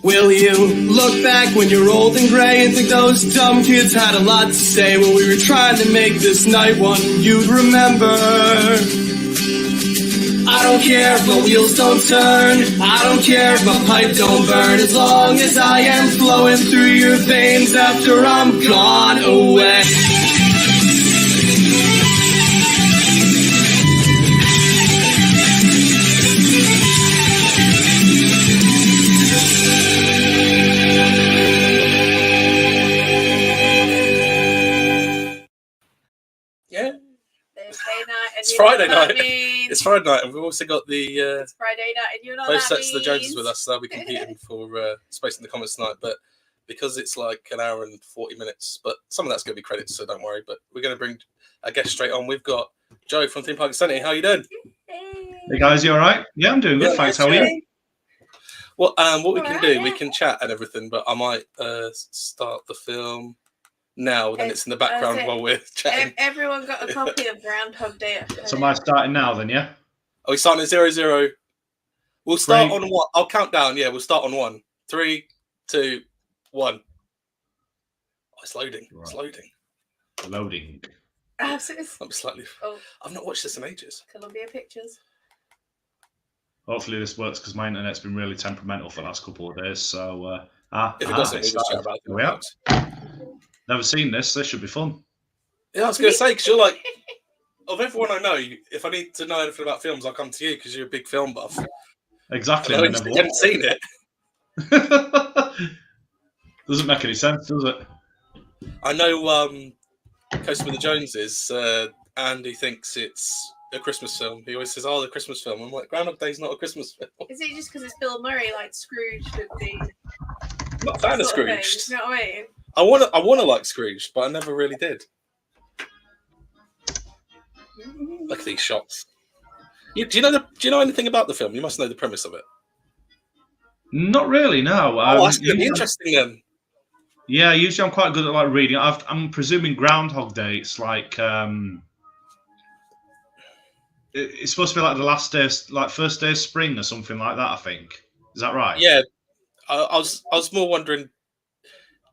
Will you look back when you're old and gray and think those dumb kids had a lot to say when we were trying to make this night one you'd remember? I don't care if my wheels don't turn, I don't care if my pipe don't burn, as long as I am flowing through your veins after I'm gone away. It's Friday night. It's Friday night, and we've also got the it's Friday night, and you know both that sets of the means... Joneses with us. So they'll be competing for space in the comments tonight. But because it's like an hour and 40 minutes, but some of that's going to be credits, so don't worry. But we're going to bring a guest straight on. We've got Joe from ThemePark Insanity. How are you doing? Hey guys, you all right? Yeah, I'm doing good. Thanks. How are you? Well, what we can do, we can chat and everything, but I might start the film now, then it's in the background while we're chatting. Everyone got a copy of Groundhog Day. So am I starting now then, yeah? Are we starting at 0-0? We'll start on 1. I'll count down. Yeah, we'll start on 1. 3, 2, 1. Oh, it's loading. Right. It's loading. Loading. I'm slightly... I've not watched this in ages. Columbia Pictures. Hopefully this works because my internet's been really temperamental for the last couple of days. So, if it doesn't, we'll just chat about it. Never seen this. This should be fun. Yeah, I was going to say, because you're like, of everyone I know, if I need to know anything about films, I'll come to you because you're a big film buff. Exactly. I know you haven't seen it. Doesn't make any sense, does it? I know Coasting with the Joneses, Andy thinks it's a Christmas film. He always says, the Christmas film. I'm like, Groundhog Day's not a Christmas film. Is it just because it's Bill Murray, like Scrooge with the... I'm not a fan of Scrooge. You know what I mean? I want to like Scrooge, but I never really did. Look at these shots. Do you know anything about the film? You must know the premise of it. Not really, no. That's going to be interesting then. Yeah, usually I'm quite good at like reading. I'm presuming Groundhog Day. It's like it's supposed to be like the last day, like first day of spring or something like that. I think. Is that right? Yeah, I was more wondering.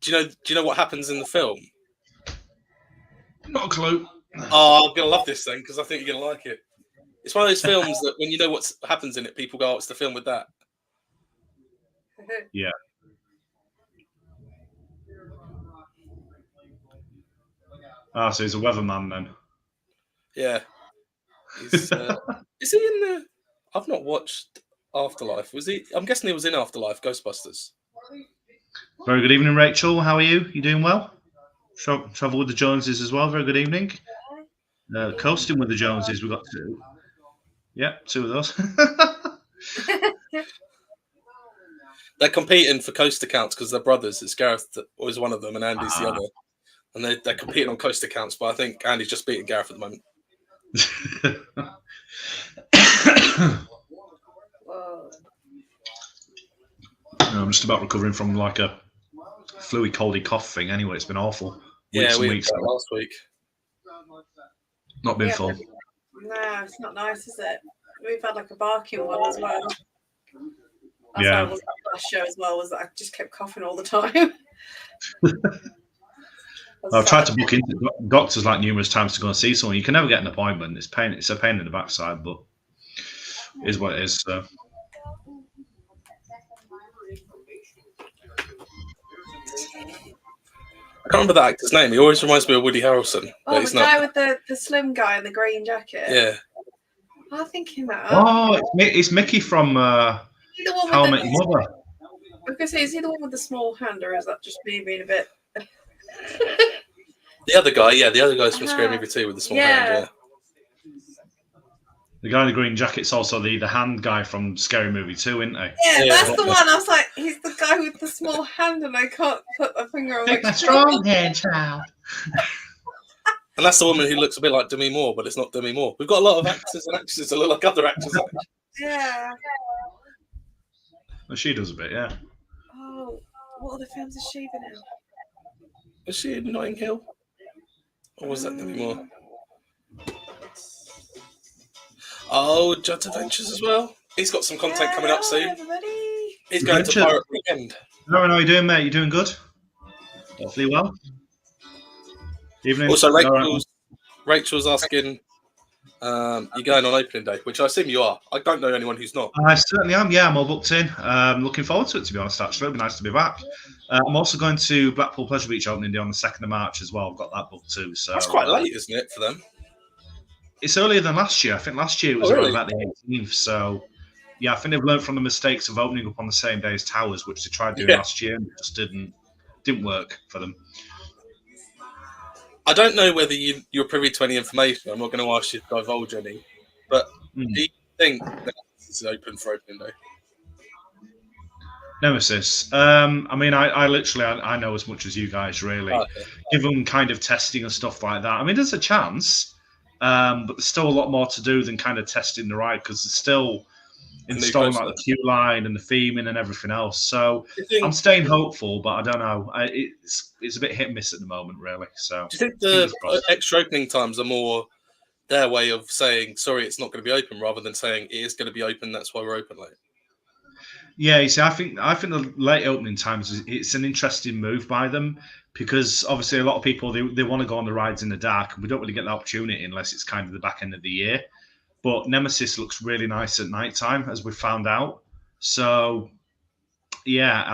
Do you know what happens in the film? Not a clue. Oh, I'm gonna love this thing because I think you're gonna like it. It's one of those films that when you know what happens in it, people go, "Oh, it's the film with that." Yeah. So he's a weatherman then. Yeah. Is he in the? I've not watched Afterlife. Was he? I'm guessing he was in Afterlife, Ghostbusters. Very good evening, Rachel. How are you? You doing well? Travel with the Joneses as well. Very good evening. Coasting with the Joneses. We've got 2. Yeah, 2 of those. They're competing for coast accounts because they're brothers. It's Gareth that was one of them, and Andy's the other. And they're competing on coast accounts, but I think Andy's just beating Gareth at the moment. I'm just about recovering from like a fluey, coldy cough thing. Anyway, it's been awful. Yeah, we had that last week. Not been fun. No, it's not nice, is it? We've had like a barking one as well. That's yeah. Why I was that last show as well. Was that I just kept coughing all the time. I've tried to book into doctors like numerous times to go and see someone. You can never get an appointment. It's a pain in the backside, but it is what it is. So. I can't remember that actor's name. He always reminds me of Woody Harrelson. Oh, the guy with the slim guy in the green jacket. Yeah. I think him out. Oh, it's Mickey from How I Met Your Mother. I was going to say, is he the one with the small hand, or is that just me being a bit... The other guy, yeah. The other guy's from Scary Movie 2 with the small hand, yeah. The guy in the green jacket's also the hand guy from Scary Movie 2, isn't he? Yeah, that's the one. I was like, he's the guy with the small hand, and I can't put a finger on. Take my strong hand, child. And that's the woman who looks a bit like Demi Moore, but it's not Demi Moore. We've got a lot of actors and actresses that look like other actors. Yeah. Well, she does a bit, yeah. Oh, what other films is she been in? Was she in Notting Hill? Or was that Demi Moore? Oh, Judd's Adventures as well. He's got some content coming up soon. Everybody. He's going to Richard. Pirate Weekend. How are you doing, mate? You doing good? Hopefully well. Evening. Also, All right. Rachel's asking, you're going on opening day, which I assume you are. I don't know anyone who's not. I certainly am. Yeah, I'm all booked in. Looking forward to it, to be honest. Actually, it'll be nice to be back. I'm also going to Blackpool Pleasure Beach opening day on the 2nd of March as well. I've got that booked too. So That's quite late, isn't it, for them? It's earlier than last year. I think last year it was around about the 18th. So yeah, I think they've learned from the mistakes of opening up on the same day as Towers, which they tried doing last year and it just didn't work for them. I don't know whether you're privy to any information. I'm not going to ask you to divulge any, but do you think that this is open for opening day? Nemesis. I mean, I literally I know as much as you guys, really. Okay. Given kind of testing and stuff like that. I mean, there's a chance, but there's still a lot more to do than kind of testing the ride because there's still installing like the queue line and the theming and everything else. So I'm staying hopeful, but I don't know. It's a bit hit and miss at the moment, really. So do you think the extra opening times are more their way of saying sorry, it's not going to be open, rather than saying it is going to be open, that's why we're open late? Yeah, you see, I think the late opening times it's an interesting move by them because obviously a lot of people they want to go on the rides in the dark, and we don't really get the opportunity unless it's kind of the back end of the year. But Nemesis looks really nice at night time, as we found out. So yeah,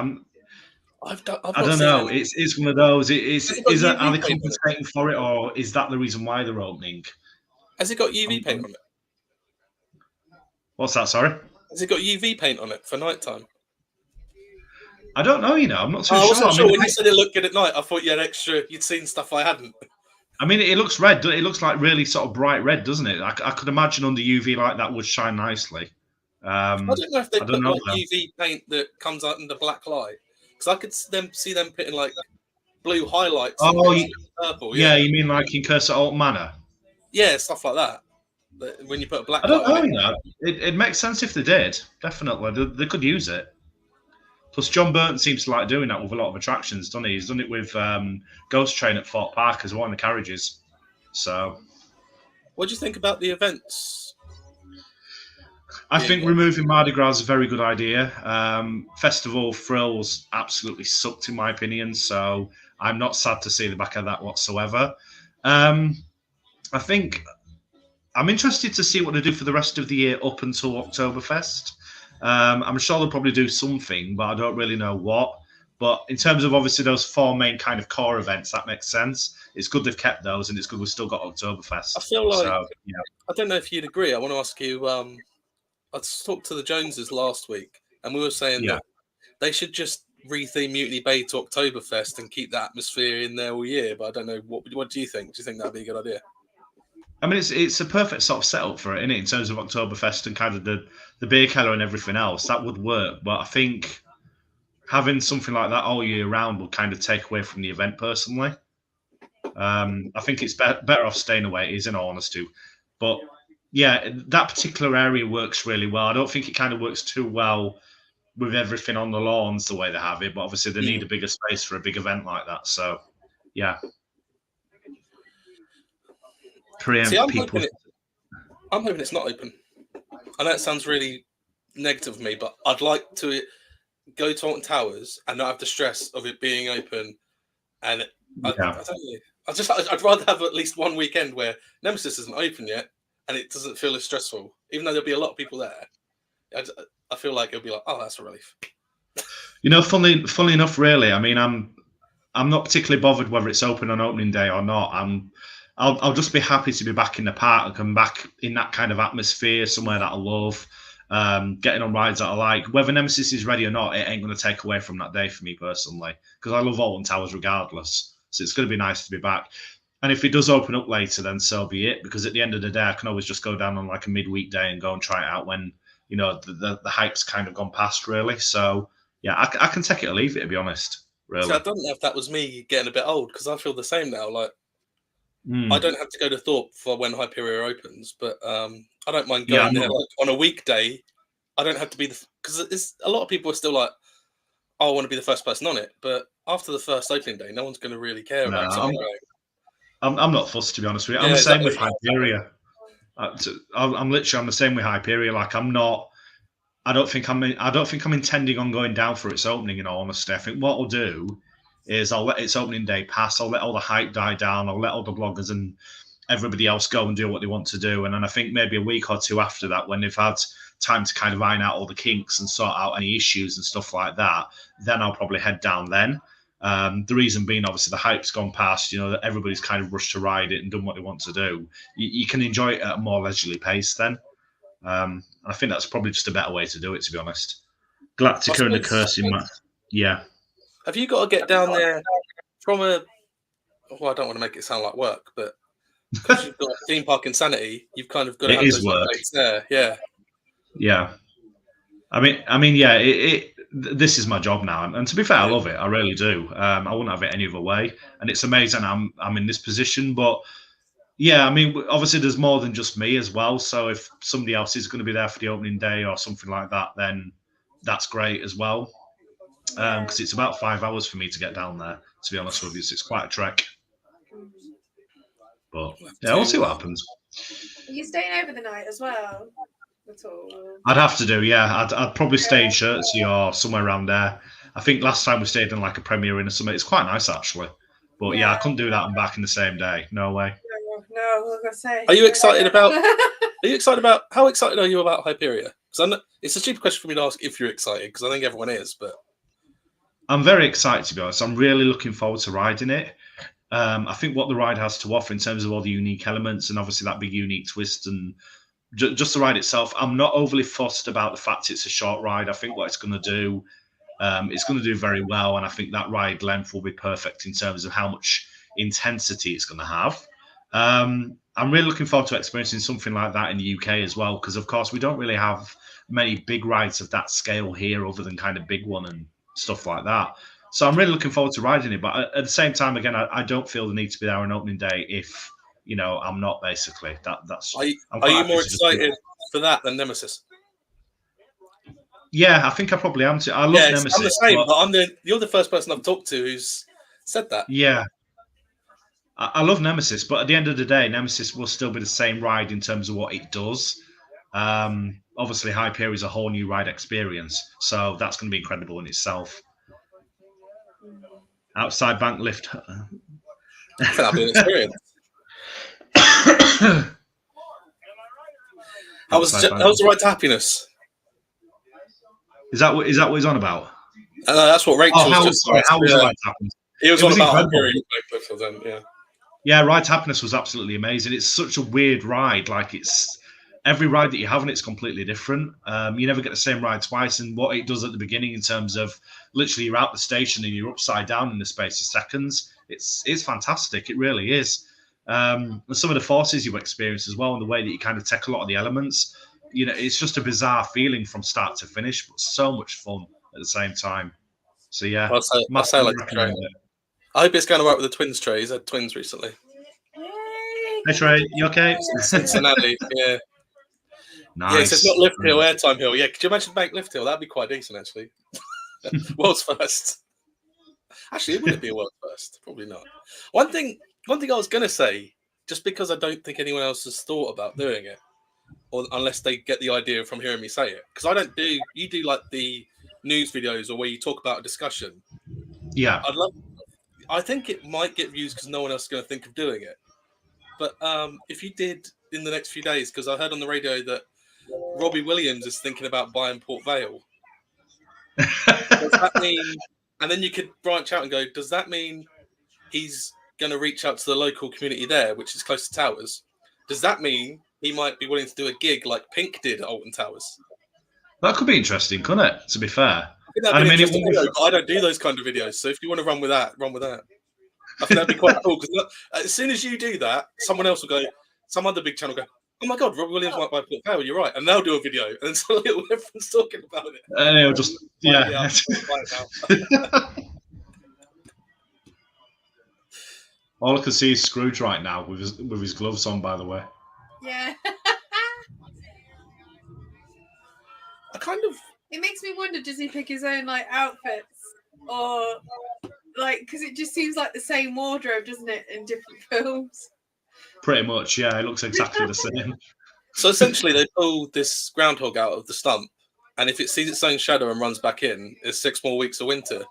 I don't know. It's one of those. Are they compensating for it, or is that the reason why they're opening? Has it got UV paint on it? What's that? Sorry. Has it got UV paint on it for nighttime? I don't know. I'm not too sure. I wasn't sure. When you said it looked good at night, I thought you had extra. You'd seen stuff I hadn't. I mean, it looks red. It looks like really sort of bright red, doesn't it? I could imagine under UV light that would shine nicely. I don't know if they put like UV paint that comes out under black light, because I could see them putting like blue highlights. Oh, purple. Yeah, you mean like in Cursor Alt Manor? Yeah, stuff like that. But when you put a black I don't light know. on It makes sense if they did. Definitely, they could use it. Plus, John Burton seems to like doing that with a lot of attractions, doesn't he? He's done it with Ghost Train at Fort Park as one of the carriages. So, what do you think about the events? I think removing Mardi Gras is a very good idea. Festival Thrills absolutely sucked, in my opinion. So, I'm not sad to see the back of that whatsoever. I think I'm interested to see what they do for the rest of the year up until Oktoberfest. I'm sure they'll probably do something, but I don't really know what. But in terms of obviously those 4 main kind of core events, that makes sense. It's good they've kept those, and it's good we've still got Oktoberfest. I feel like, I don't know if you'd agree. I want to ask you, I talked to the Joneses last week, and we were saying that they should just re-theme Mutiny Bay to Oktoberfest and keep that atmosphere in there all year. But I don't know, what do you think? Do you think that'd be a good idea? I mean, it's a perfect sort of setup for it, isn't it? In terms of Oktoberfest and kind of the beer keller and everything else, that would work. But I think having something like that all year round will kind of take away from the event, personally. I think it's better off staying away it is, in all honesty. But yeah, that particular area works really well. I don't think it kind of works too well with everything on the lawns the way they have it. But obviously, they need a bigger space for a big event like that. So, yeah. See, I'm hoping it's not open. I know it sounds really negative of me, but I'd like to go to Alton Towers and not have the stress of it being open. And I don't know. I'd rather have at least one weekend where Nemesis isn't open yet and it doesn't feel as stressful, even though there'll be a lot of people there. I feel like it'll be like, oh, that's a relief. Funnily enough, really. I mean, I'm not particularly bothered whether it's open on opening day or not. I'll just be happy to be back in the park and come back in that kind of atmosphere, somewhere that I love, getting on rides that I like. Whether Nemesis is ready or not, it ain't going to take away from that day for me personally, because I love Alton Towers regardless. So it's going to be nice to be back. And if it does open up later, then so be it, because at the end of the day, I can always just go down on like a midweek day and go and try it out when, the hype's kind of gone past, really. So, yeah, I can take it or leave it, to be honest, really. So I don't know if that was me getting a bit old, because I feel the same now. Like, I don't have to go to Thorpe for when Hyperia opens, but I don't mind going there like, on a weekday. I don't have to be because a lot of people are still like, oh, I want to be the first person on it. But after the first opening day, no one's going to really care about it. I'm not fussed, to be honest with you. I'm the same with Hyperia. I'm literally the same with Hyperia. Like, I'm not I don't think I'm intending on going down for its opening. In all honesty, I think what I'll do is I'll let its opening day pass. I'll let all the hype die down. I'll let all the bloggers and everybody else go and do what they want to do. And then I think maybe a week or two after that, when they've had time to kind of iron out all the kinks and sort out any issues and stuff like that, then I'll probably head down then. The reason being, obviously, the hype's gone past, that everybody's kind of rushed to ride it and done what they want to do. You can enjoy it at a more leisurely pace then. I think that's probably just a better way to do it, to be honest. Galactica and the Cursing Man. Yeah. Have you got to get down there from a... Well, I don't want to make it sound like work, but because you've got ThemePark Insanity, you've kind of got to have those updates there. Yeah. Yeah. I mean, yeah, this is my job now. And to be fair, I love it. I really do. I wouldn't have it any other way. And it's amazing I'm in this position. But yeah, I mean, obviously there's more than just me as well. So if somebody else is going to be there for the opening day or something like that, then that's great as well. Because it's about 5 hours for me to get down there, to be honest with you. So it's quite a trek. But yeah, we'll see what happens. Are you staying over the night as well? At all? I'd have to do, yeah. I'd probably stay in Chertsey or somewhere around there. I think last time we stayed in like a Premier Inn or something. It's quite nice actually. But yeah, I couldn't do that and back in the same day. No way. No, I was gonna say. Are you excited about? How excited are you about Hyperia? Because it's a stupid question for me to ask if you're excited, because I think everyone is. But I'm very excited, to be honest. I'm really looking forward to riding it. I think what the ride has to offer in terms of all the unique elements and obviously that big unique twist and just the ride itself, I'm not overly fussed about the fact it's a short ride. I think what it's going to do, it's going to do very well. And I think that ride length will be perfect in terms of how much intensity it's going to have. I'm really looking forward to experiencing something like that in the UK as well, because of course we don't really have many big rides of that scale here other than kind of Big One and stuff like that. So I'm really looking forward to riding it. But at the same time, again, I don't feel the need to be there on opening day if, I'm not basically. That's. Are you more excited for that than Nemesis? Yeah, I think I probably am too. I love Nemesis. I'm the same, but you're the first person I've talked to who's said that. Yeah. I love Nemesis, but at the end of the day, Nemesis will still be the same ride in terms of what it does. Obviously, Hyperia is a whole new ride experience, so that's going to be incredible in itself. Outside bank lift. I think that'll be an experience. How was the ride to happiness? Is that what he's on about? That's what Rachel was just saying. How was the ride to happiness? It was on about Hyperia. Yeah, Ride to Happiness was absolutely amazing. It's such a weird ride. Like every ride that you have, and it's completely different. You never get the same ride twice. And what it does at the beginning in terms of literally you're out the station and you're upside down in the space of seconds, it's fantastic. It really is. And some of the forces you experience as well, and the way that you kind of take a lot of the elements, it's just a bizarre feeling from start to finish, but so much fun at the same time. So yeah, I hope it's going to work with the twins, Trey. He's had twins recently. Hey Trey, you okay? Cincinnati, yeah. Nice. Yeah, it's not lift hill, airtime hill. Yeah, could you imagine bank lift hill? That'd be quite decent, actually. World's first. Actually, it wouldn't be a world's first. Probably not. One thing I was going to say, just because I don't think anyone else has thought about doing it, or unless they get the idea from hearing me say it, because you do like the news videos or where you talk about a discussion. Yeah. I think it might get views because no one else is going to think of doing it. But if you did in the next few days, because I heard on the radio that Robbie Williams is thinking about buying Port Vale. Does that mean? And then you could branch out and go, does that mean he's going to reach out to the local community there, which is close to Towers? Does that mean he might be willing to do a gig like Pink did at Alton Towers? That could be interesting, couldn't it? To be fair. I don't do those kind of videos. So if you want to run with that, run with that. I think that'd be quite cool. Because as soon as you do that, someone else will go, some other big channel will go, oh my God, Robbie Williams might buy Port Vale, you're right. And they'll do a video. And then so everyone's talking about it. And it'll just, yeah. All I can see is Scrooge right now with his gloves on, by the way. Yeah. It makes me wonder, does he pick his own outfits, or because it just seems like the same wardrobe, doesn't it, in different films? Pretty much, yeah. It looks exactly the same. So essentially, they pulled this groundhog out of the stump, and if it sees its own shadow and runs back in, it's 6 more weeks of winter.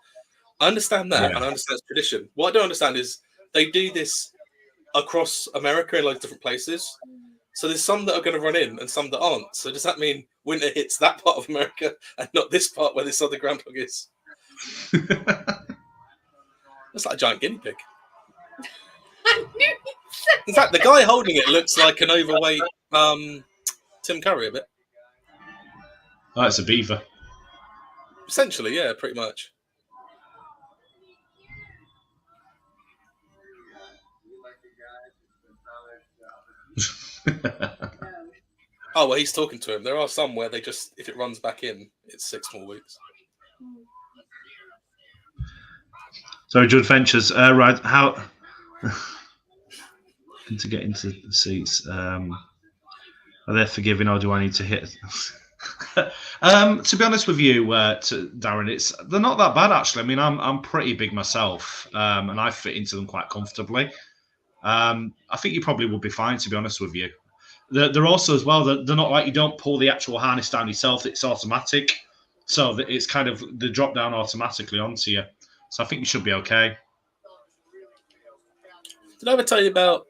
I understand that, Yeah. and I understand it's tradition. What I don't understand is they do this across America in like different places. So there's some that are going to run in and some that aren't. So does that mean winter hits that part of America and not this part where this other groundhog is? It's like a giant guinea pig. I knew you'd say In fact, the guy holding it looks like an overweight Tim Curry a bit. Oh, it's a beaver. Essentially, yeah, pretty much. Oh, well, he's talking to him. There are some where they just, if it runs back in, it's 6 more weeks. So, Judd Ventures, right? How to get into the seats? Are they forgiving, or do I need to hit? To be honest with you, Darren, they're not that bad actually. I mean, I'm pretty big myself, and I fit into them quite comfortably. I think you probably would be fine, to be honest with you. They're also as well. They're not like you don't pull the actual harness down yourself; it's automatic, so that it's kind of they drop down automatically onto you. So I think you should be okay. Did I ever tell you about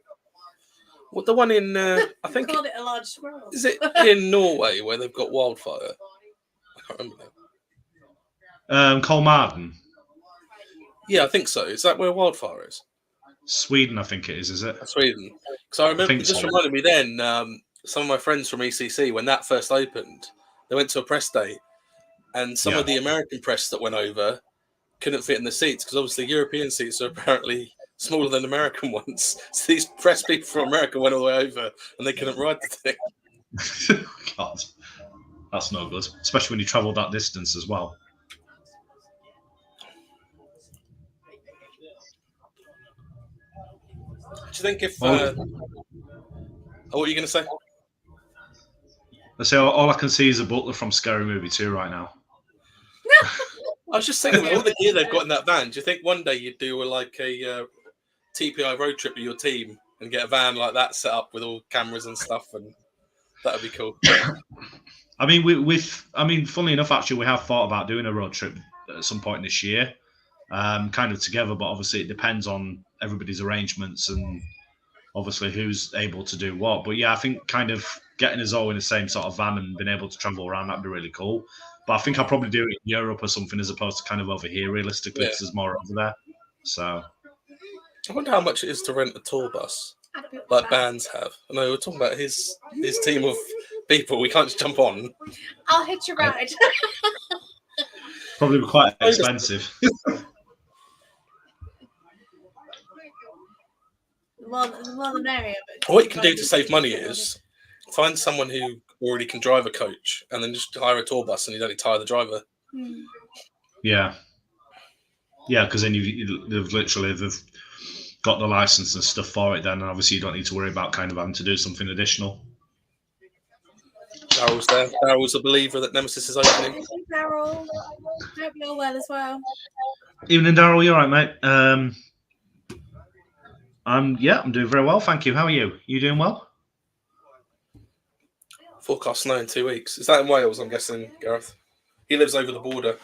what the one in? I think called it a large squirrel. is it in Norway where they've got wildfire? I can't remember now. Kolmarden, Yeah, I think so. Is that where wildfire is? Sweden, I think it is it? Sweden. Because I remember, think it just so. reminded me then, some of my friends from ECC, when that first opened, they went to a press day, and some of the American press that went over couldn't fit in the seats, because obviously European seats are apparently smaller than American ones. So these press people from America went all the way over, and they couldn't ride the thing. God, that's no good, especially when you travel that distance as well. Do you think if... what were you going to say? I say all I can see is a butler from Scary Movie 2 right now. I was just thinking, with all the gear they've got in that van, do you think one day you'd do like a TPI road trip with your team and get a van like that set up with all cameras and stuff, and that would be cool. I mean, funnily enough, actually, we have thought about doing a road trip at some point this year, kind of together, but obviously it depends on everybody's arrangements and obviously who's able to do what. But yeah, I think kind of getting us all in the same sort of van and being able to travel around, that'd be really cool. But I think I'll probably do it in Europe or something as opposed to kind of over here, realistically, because there's more over there. So I wonder how much it is to rent a tour bus, like bands have. I know we're talking about his team of people. We can't just jump on. I'll hitch a ride. Probably quite expensive. The more the merrier. What you can do to save money is find someone who already can drive a coach and then just hire a tour bus, and you don't need to hire the driver. Yeah, because then they've got the license and stuff for it. Then and obviously you don't need to worry about kind of having to do something additional. Daryl's there. Daryl's a believer that Nemesis is opening. Daryl, hope you're well as well. Evening, Daryl. You all right, mate? I'm doing very well, thank you. How are you? You doing well? Forecast snow in 2 weeks. Is that in Wales, I'm guessing, Gareth? He lives over the border.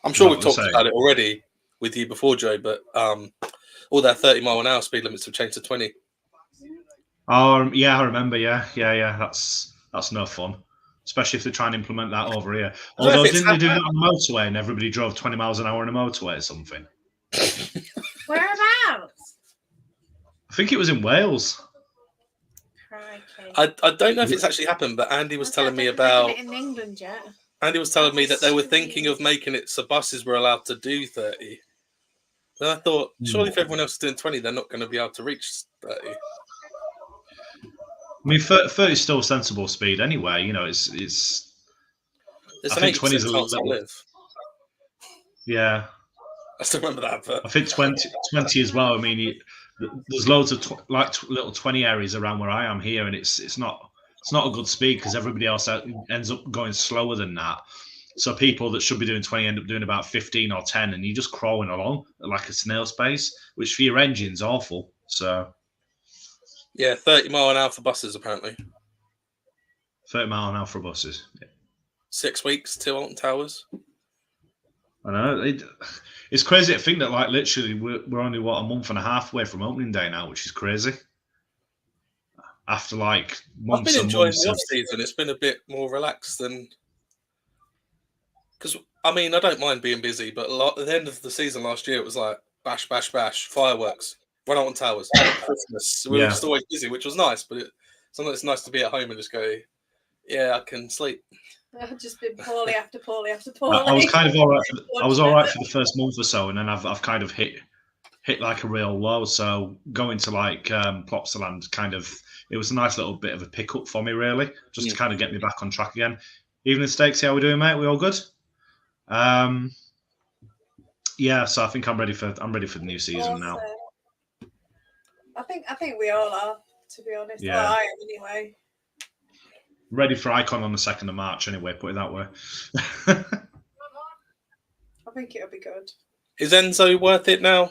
I'm sure we've talked about it already with you before, Joe, but all their 30-mile-an-hour speed limits have changed to 20. Oh, yeah, I remember. Yeah. That's no fun, especially if they try and implement that over here. Although, didn't they do that on the motorway and everybody drove 20 miles an hour on a motorway or something? Whereabouts? I think it was in Wales. I don't know if it's actually happened, but Andy was telling me about it in England yet. Andy was telling me that they were thinking of making it so buses were allowed to do 30. And I thought, surely if everyone else is doing 20, they're not going to be able to reach 30. I mean, 30 is still sensible speed anyway. You know, it's. There's I an think 20 is a little. live. Yeah. I still remember that. But I think 20 as well. I mean, there's loads of little 20 areas around where I am here, and it's not a good speed because everybody else ends up going slower than that. So people that should be doing 20 end up doing about 15 or 10, and you're just crawling along like a snail's pace, which for your engine's awful. So yeah, 30 mile an hour for buses apparently. 30 mile an hour for buses. Yeah. 6 weeks till Alton Towers. I know. It's crazy to think that, like, literally, we're only, a month and a half away from opening day now, which is crazy. After, like, I've months been and enjoying months. the off-season. It's been a bit more relaxed than... Because, I mean, I don't mind being busy, but at the end of the season last year, it was like, bash, bash, bash, fireworks, run Alton Towers, Christmas. We were just always busy, which was nice, but sometimes it's nice to be at home and just go, yeah, I can sleep. I've just been poorly after poorly after poorly. I was kind of all right. I was all right for the first month or so, and then I've kind of hit like a real low. So going to like Plopsaland, kind of, it was a nice little bit of a pickup for me, really, just to kind of get me back on track again. Evening Stakes, how we doing, mate? We all good? Yeah. So I think I'm ready for the new season now. I think we all are, to be honest. Yeah. Well, I am anyway. Ready for Icon on the 2nd of March, anyway. Put it that way. I think it'll be good. Is Enzo worth it now?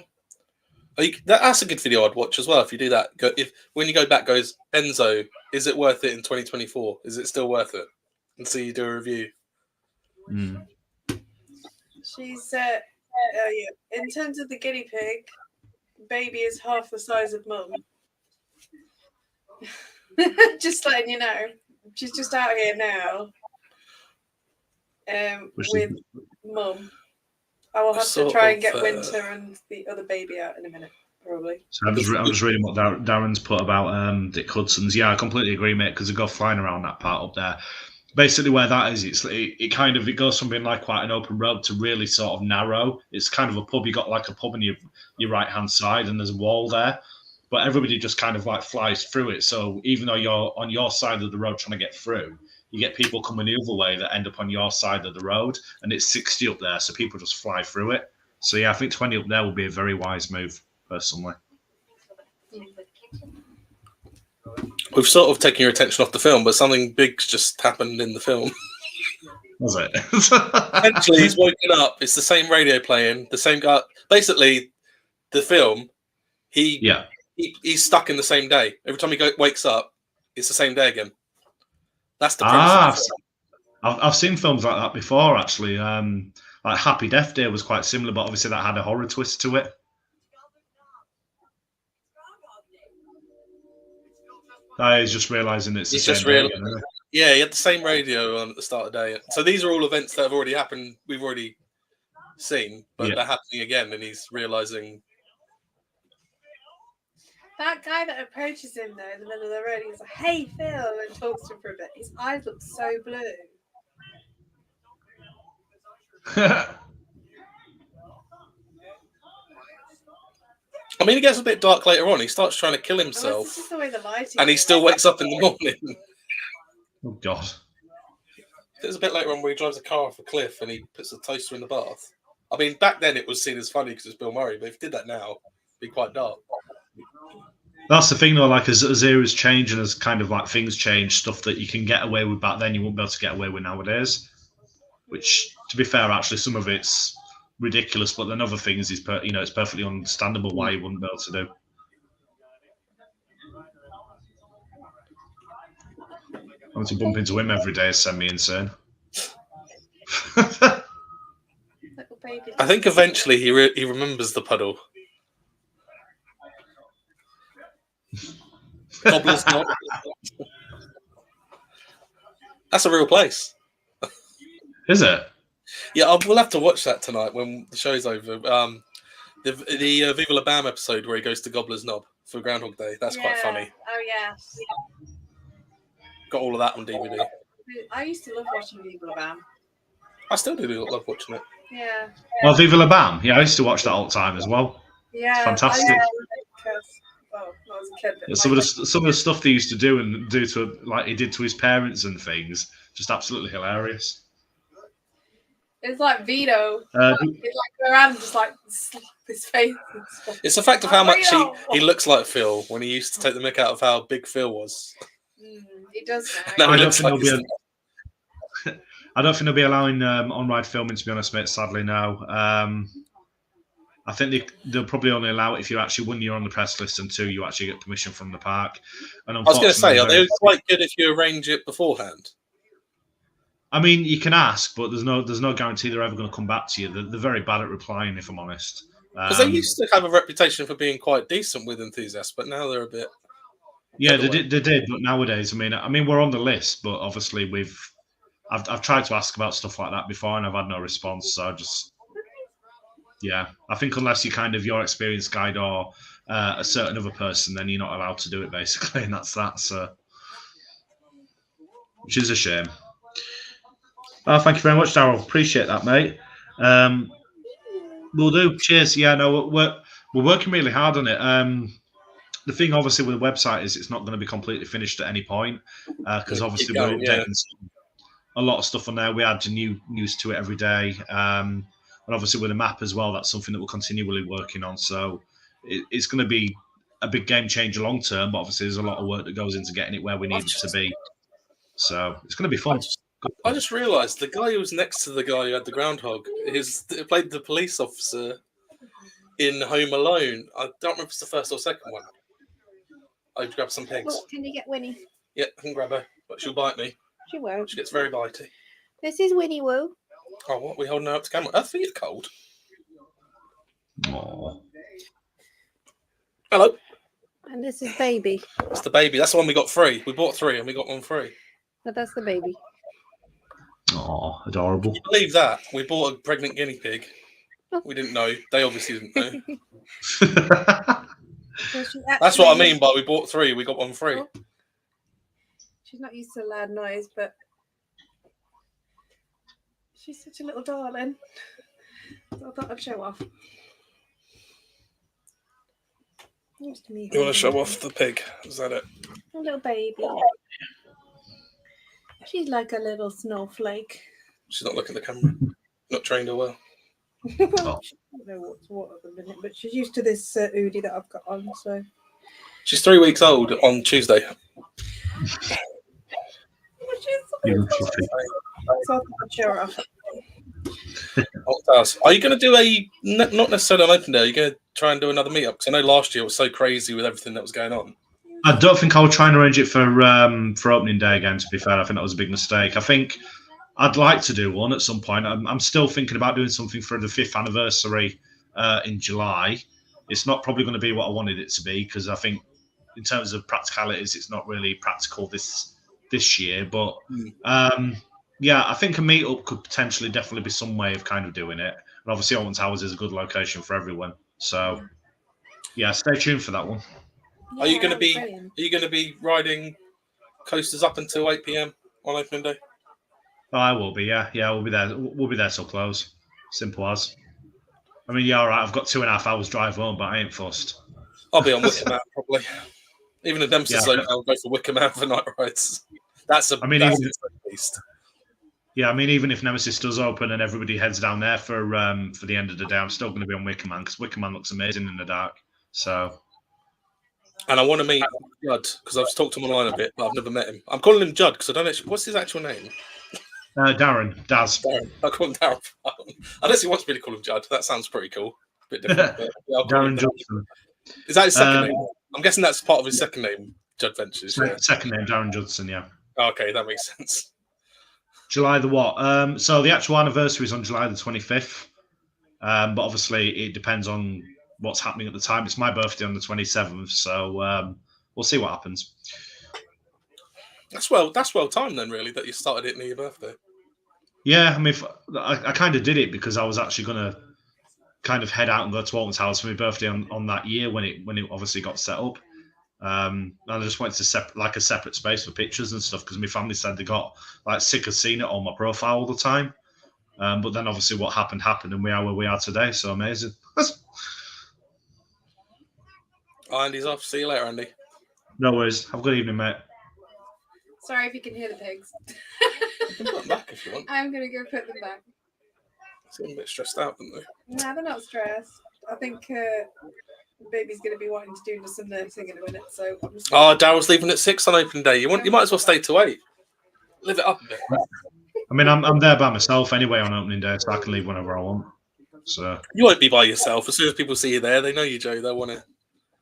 That's a good video I'd watch as well. If you do that, when you go back, goes Enzo, is it worth it in 2024? Is it still worth it? And so you do a review. She's in terms of the guinea pig, baby is half the size of mum. Just letting you know. She's just out here now with mum. I will have to try and get Winter and the other baby out in a minute, probably. So I'm just reading what Darren's put about Dick Hudson's. Yeah, I completely agree, mate, because they go flying around that part up there. Basically, where that is, it goes from being like quite an open road to really sort of narrow. It's kind of a pub. You got like a pub on your right hand side, and there's a wall there. But everybody just kind of like flies through it. So even though you're on your side of the road trying to get through, you get people coming the other way that end up on your side of the road, and it's 60 up there, so people just fly through it. So yeah, I think 20 up there will be a very wise move, personally. We've sort of taken your attention off the film, but something big's just happened in the film. Was it? Essentially, he's woken up. It's the same radio playing, the same guy. Basically, the film, he's stuck in the same day. Every time he wakes up, it's the same day again. That's the premise. I've seen films like that before, actually. Like Happy Death Day was quite similar, but obviously that had a horror twist to it. He's just realising it's the same day. Yeah, he had the same radio on at the start of the day. So these are all events that have already happened. We've already seen, but they're happening again, and he's realising. That guy that approaches him, though, in the middle of the road, he's like, "Hey, Phil," and talks to him for a bit. His eyes look so blue. I mean, it gets a bit dark later on. He starts trying to kill himself. It's just the way the lighting and he still wakes up in the morning. Oh, God. There's a bit later on where he drives a car off a cliff and he puts a toaster in the bath. I mean, back then it was seen as funny because it's Bill Murray, but if he did that now, it'd be quite dark. That's the thing, though. Like, as eras change and as kind of like things change, stuff that you can get away with back then, you won't be able to get away with nowadays. Which, to be fair, actually, some of it's ridiculous, but then other things is, it's perfectly understandable why you wouldn't be able to do. Having to bump into him every day is semi-insane. I think eventually he remembers the puddle. Gobbler's Knob. That's a real place. Is it? Yeah, we'll have to watch that tonight when the show's over. The Viva La Bam episode where he goes to Gobbler's Knob for Groundhog Day. That's quite funny. Oh, yes. Got all of that on DVD. I used to love watching Viva La Bam. I still do love watching it. Yeah. Well, Viva La Bam. Yeah, I used to watch that all the time as well. Yeah. It's fantastic. Well, I was a kid, but some of the stuff they used to do and do to, like, he did to his parents and things, just absolutely hilarious. It's like Vito. He'd like go around and just like slap his face and stuff. It's the fact of how much he looks like Phil when he used to take the mick out of how big Phil was. He does now. I don't think they'll be allowing on-ride filming, to be honest, mate. Sadly, no. I think they'll probably only allow it if you actually, one, you're on the press list, and two, you actually get permission from the park. And I was going to say, are they quite good if you arrange it beforehand? I mean, you can ask, but there's no guarantee they're ever going to come back to you. They're very bad at replying, if I'm honest. Because they used to have a reputation for being quite decent with enthusiasts, but now they're a bit. Yeah, they did, but nowadays, I mean, we're on the list, but obviously I've tried to ask about stuff like that before, and I've had no response. So I think unless you're kind of your experienced guide or a certain other person, then you're not allowed to do it, basically, and that's that. So, which is a shame. Oh, thank you very much, Darryl. Appreciate that, mate. We'll do. Cheers. Yeah, no, we're working really hard on it. The thing, obviously, with the website is it's not going to be completely finished at any point because obviously we're updating a lot of stuff on there. We add new news to it every day, and obviously with the map as well, that's something that we're continually working on. So it's going to be a big game changer long term, but obviously there's a lot of work that goes into getting it where we need it to be. So it's going to be fun. I just realised the guy who was next to the guy who had the Groundhog played the police officer in Home Alone. I don't remember if it's the first or second one. I grab some pigs. Look, can you get Winnie? Yeah, I can grab her, but she'll bite me. She won't. She gets very bitey. This is Winnie Woo. Oh, what? We holding her up to camera? Her feet are cold. Aww. Hello. And this is Baby. It's the baby. That's the one we got free. We bought 3 and we got 1 free. But that's the baby. Oh, adorable. Can you believe that? We bought a pregnant guinea pig. We didn't know. They obviously didn't know. That's what I mean by we bought 3, we got 1 free. She's not used to loud noise, but she's such a little darling. So I thought I'd show off. You want to show off the pig? Is that it? A little baby. She's like a little snowflake. She's not looking at the camera. Not trained her well. I don't know what's what at the minute, but she's used to this hoodie that I've got on. So she's 3 weeks old on Tuesday. So I'll show her off. Are you going to do not necessarily an open day? Are you going to try and do another meetup? Because I know last year was so crazy with everything that was going on. I don't think I would try and arrange it for opening day again. To be fair, I think that was a big mistake. I think I'd like to do one at some point. I'm still thinking about doing something for the 5th anniversary in July. It's not probably going to be what I wanted it to be because I think in terms of practicalities, it's not really practical this year. But I think a meetup could potentially definitely be some way of kind of doing it. And obviously, Alton Towers is a good location for everyone. So stay tuned for that one. Are you going to be riding coasters up until 8 p.m. on opening day? Oh, I will be. Yeah, we'll be there. We'll be there till close. Simple as. I mean, all right. I've got 2.5 hours drive home, but I ain't fussed. I'll be on Wickerman probably. Even if Nemesis I'll go for Wickerman for night rides. That's a beast. Yeah, I mean, even if Nemesis does open and everybody heads down there for the end of the day, I'm still going to be on Wickerman because Wickerman looks amazing in the dark. So. And I want to meet Judd because I've talked to him online a bit, but I've never met him. I'm calling him Judd because I don't know what's his actual name. Darren. Darren. I call him Darren. I don't see what's really call him Judd. That sounds pretty cool. A bit different. But Darren Judson. Is that his second name? I'm guessing that's part of his second name, Judd Ventures. Yeah. Second name, Darren Judson. Yeah. Okay, that makes sense. July the what? So the actual anniversary is on July the 25th. But obviously it depends on what's happening at the time. It's my birthday on the 27th, so we'll see what happens. That's well timed then, really, that you started it near your birthday. Yeah, I mean, I kind of did it because I was actually going to kind of head out and go to Alton's house for my birthday on that year when it obviously got set up. And I just went to a separate space for pictures and stuff because my family said they got sick of seeing it on my profile all the time. But then obviously what happened, and we are where we are today. So amazing. Andy's off. See you later, Andy. No worries. Have a good evening, mate. Sorry if you can hear the pigs. You can put them back if you want. I'm going to go put them back. They're a bit stressed out, aren't they? No, they're not stressed. I think baby's going to be wanting to do some nursing in a minute. So I'm just Daryl's leaving at 6 on opening day. You might as well stay till 8. Live it up a bit. I mean, I'm there by myself anyway on opening day, so I can leave whenever I want. So you won't be by yourself. As soon as people see you there, they know you, Joe. They want it.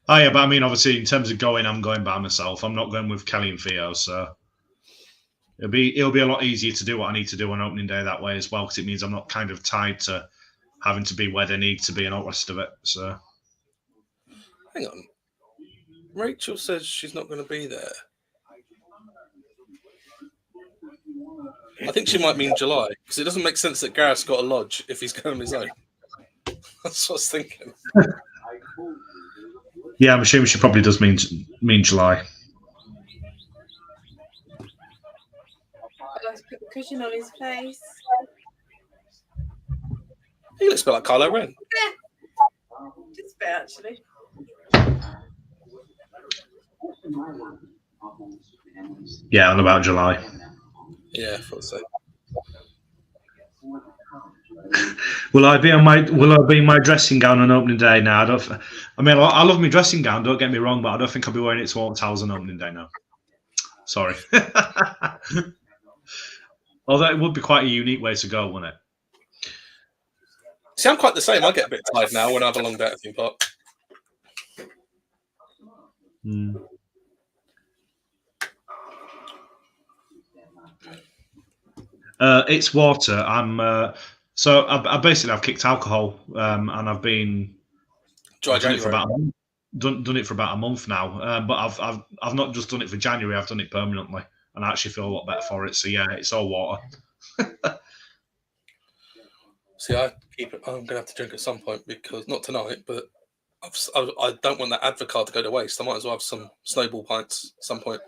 Oh yeah, but I mean, obviously, in terms of going, I'm going by myself. I'm not going with Kelly and Theo. So It'll be a lot easier to do what I need to do on opening day that way as well, because it means I'm not kind of tied to having to be where they need to be and all the rest of it. So, hang on. Rachel says she's not going to be there. I think she might mean July, because it doesn't make sense that Gareth's got a lodge if he's going on his own. That's what I was thinking. Yeah, I'm assuming she probably does mean July. Let's put the cushion on his face. He looks a bit like Kylo Ren. Just a bit, actually. Yeah, on about July. Yeah, I thought so. Will I be in my dressing gown on opening day now? I love my dressing gown. Don't get me wrong, but I don't think I'll be wearing it to Alton Towers on opening day now. Sorry. Although it would be quite a unique way to go, wouldn't it? See, I'm quite the same. I get a bit tired now when I have a long day at theme park. It's water. I've kicked alcohol, and I've been Dry done it for January. done it for about a month now. But I've not just done it for January. I've done it permanently, and I actually feel a lot better for it. So yeah, it's all water. See, I'm going to have to drink at some point, because not tonight, but I don't want that Advocard to go to waste. I might as well have some Snowball pints at some point.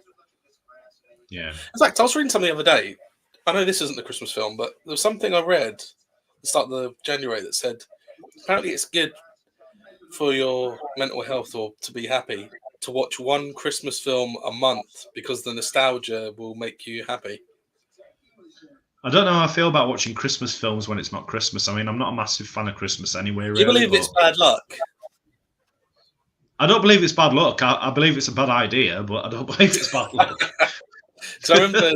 Yeah. In fact, I was reading something the other day. I know this isn't the Christmas film, but there was something I read at the start of January that said apparently it's good for your mental health or to be happy to watch one Christmas film a month, because the nostalgia will make you happy. I don't know how I feel about watching Christmas films when it's not Christmas. I mean, I'm not a massive fan of Christmas anyway. Do you believe it's bad luck? I don't believe it's bad luck. I believe it's a bad idea, but I don't believe it's bad luck. Because I remember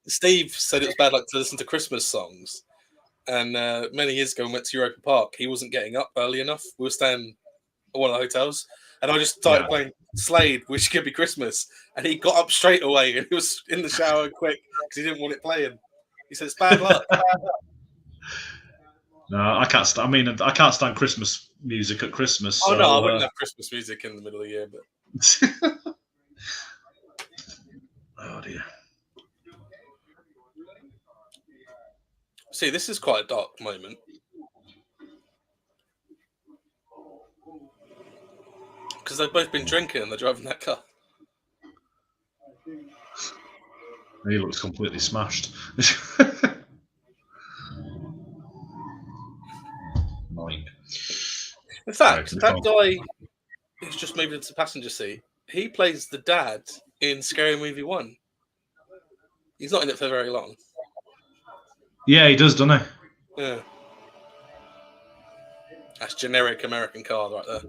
Steve said it was bad luck to listen to Christmas songs. And many years ago, we went to Europa Park. He wasn't getting up early enough. We were staying at one of the hotels. And I just started playing Slade, which could be Christmas. And he got up straight away and he was in the shower quick because he didn't want it playing. He said, it's bad luck. No, I can't. I can't stand Christmas music at Christmas. Oh, so, no, I wouldn't have Christmas music in the middle of the year. But oh, dear. See, this is quite a dark moment. Because they've both been drinking and they're driving that car. He looks completely smashed. Annoying. In fact, that guy who's just moved into the passenger seat, he plays the dad in Scary Movie 1. He's not in it for very long. Yeah, he does, doesn't he? Yeah. That's generic American car right there.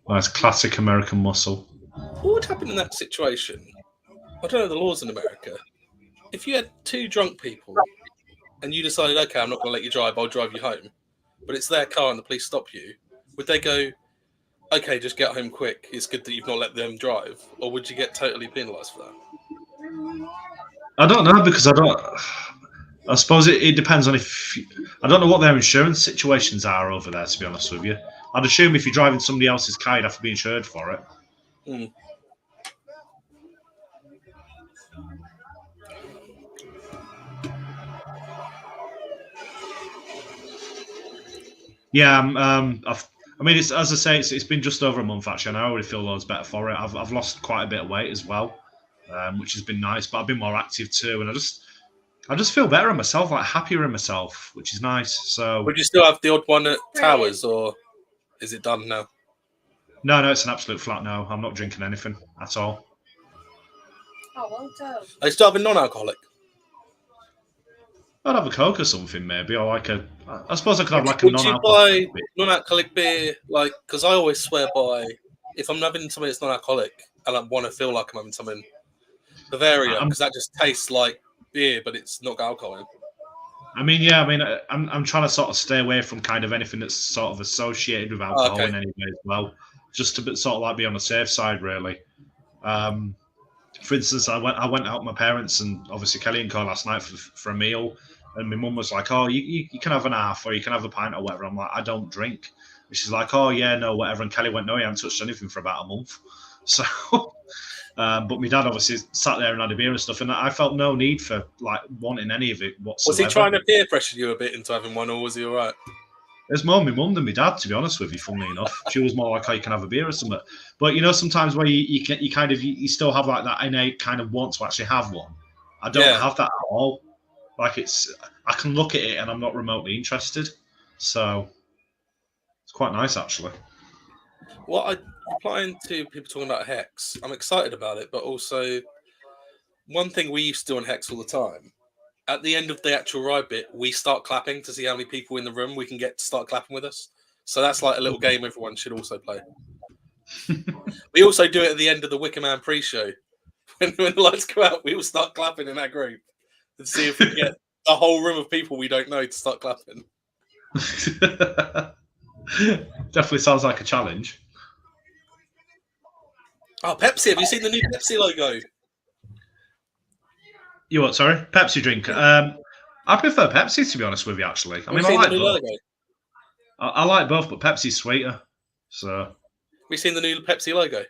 That's classic American muscle. What would happen in that situation? I don't know the laws in America. If you had two drunk people and you decided, okay, I'm not going to let you drive, I'll drive you home, but it's their car and the police stop you, would they go, okay, just get home quick, it's good that you've not let them drive? Or would you get totally penalised for that? I don't know, because I suppose it depends on I don't know what their insurance situations are over there, to be honest with you. I'd assume if you're driving somebody else's car, you'd have to be insured for it. Mm. Yeah, it's, as I say, it's been just over a month actually, and I already feel loads better for it. I've lost quite a bit of weight as well, which has been nice. But I've been more active too, and I just feel better in myself, like happier in myself, which is nice. So, would you still have the odd one at Towers, or is it done now? No, it's an absolute flat no. I'm not drinking anything at all. Oh, well done. Are you still having non-alcoholic? I'd have a Coke or something, maybe, or like I suppose I could have like a Would you non-alcoholic. buy non-alcoholic beer? Like, because I always swear by, if I'm having something that's non-alcoholic and I want to feel like I'm having something, Bavaria, because that just tastes like beer, but it's not got alcohol in. I'm trying to sort of stay away from kind of anything that's sort of associated with alcohol in any way as well, just to sort of like be on the safe side, really. For instance, I went out with my parents and obviously Kelly and Co last night for a meal, and my mum was like, "Oh, you can have an half or you can have a pint or whatever." I'm like, "I don't drink." And she's like, "Oh yeah, no, whatever." And Kelly went, "No, he hasn't touched anything for about a month." So, but my dad obviously sat there and had a beer and stuff, and I felt no need for like wanting any of it whatsoever. Was he trying to peer pressure you a bit into having one, or was he all right? It's more my mum than my dad, to be honest with you. Funnily enough, she was more like, "Oh, you can have a beer or something." But sometimes where you still have like that innate kind of want to actually have one. I don't have that at all. Like I can look at it and I'm not remotely interested. So it's quite nice actually. Well, replying to people talking about Hex, I'm excited about it, but also one thing we used to do on Hex all the time. At the end of the actual ride bit, we start clapping to see how many people in the room we can get to start clapping with us. So that's like a little game everyone should also play. We also do it at the end of the Wicker Man pre-show. When the lights go out, we all start clapping in that group and see if we can get a whole room of people we don't know to start clapping. Definitely sounds like a challenge. Oh, Pepsi! Have you seen the new Pepsi logo? You what? Sorry, Pepsi drink. I prefer Pepsi to be honest with you. Actually, I mean, I like both. I like both, but Pepsi's sweeter. So, have you seen the new Pepsi logo?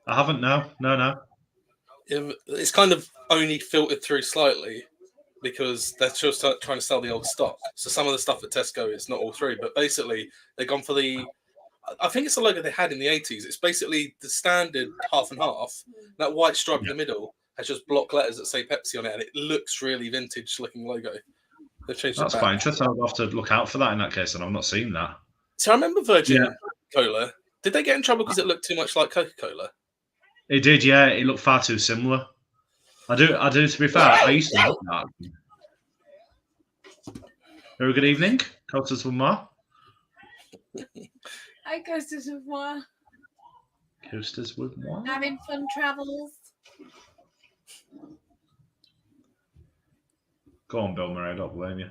I haven't. No. It's kind of only filtered through slightly because they're just trying to sell the old stock. So some of the stuff at Tesco is not all through, but basically they've gone for the. I think it's the logo they had in the 80s. It's basically the standard half and half. That white stripe in the middle has just block letters that say Pepsi on it, and it looks really vintage looking logo. They've changed That's it back. quite interesting. I'll have to look out for that in that case, and I've not seen that. So I remember Virgin Cola. Did they get in trouble because it looked too much like Coca-Cola? It did, yeah. It looked far too similar. I do. To be fair, I used to love that. Very good evening, Coasters with Ma. Hi, Coasters with moi. Coasters with Ma. Having fun travels. Go on, Bill Murray. I don't blame you.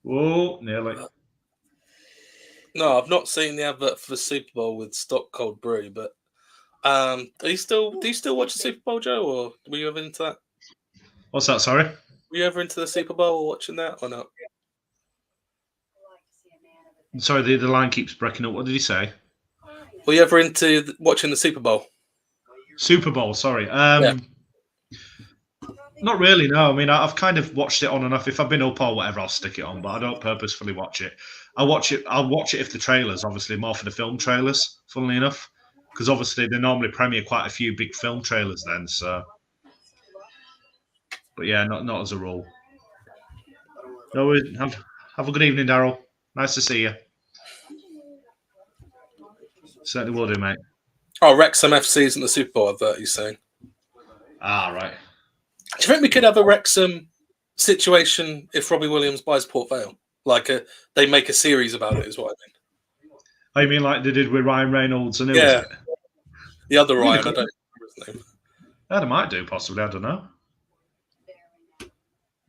Oh, nearly. No, I've not seen the advert for the Super Bowl with stock cold brew, but do you still watch the Super Bowl, Joe, or were you ever into that? What's that? Sorry. Were you ever into the Super Bowl watching that or not? Sorry, the line keeps breaking up. What did he say? Were you ever into watching the Super Bowl? Super Bowl. Sorry. Not really. No. I mean, I've kind of watched it on and off. If I've been up or whatever, I'll stick it on, but I don't purposefully watch it. I'll watch it if the trailers, obviously, more for the film trailers. Funnily enough, because obviously they normally premiere quite a few big film trailers then. So, but yeah, not as a rule. No, have a good evening, Daryl. Nice to see you. Certainly will do, mate. Oh, Wrexham FC isn't the Super Bowl advert, he's saying. Ah, right. Do you think we could have a Wrexham situation if Robbie Williams buys Port Vale? Like they make a series about it, is what I mean. Oh, you mean like they did with Ryan Reynolds and who was it? The other Ryan, I don't remember his name. Yeah, they might do, possibly. I don't know.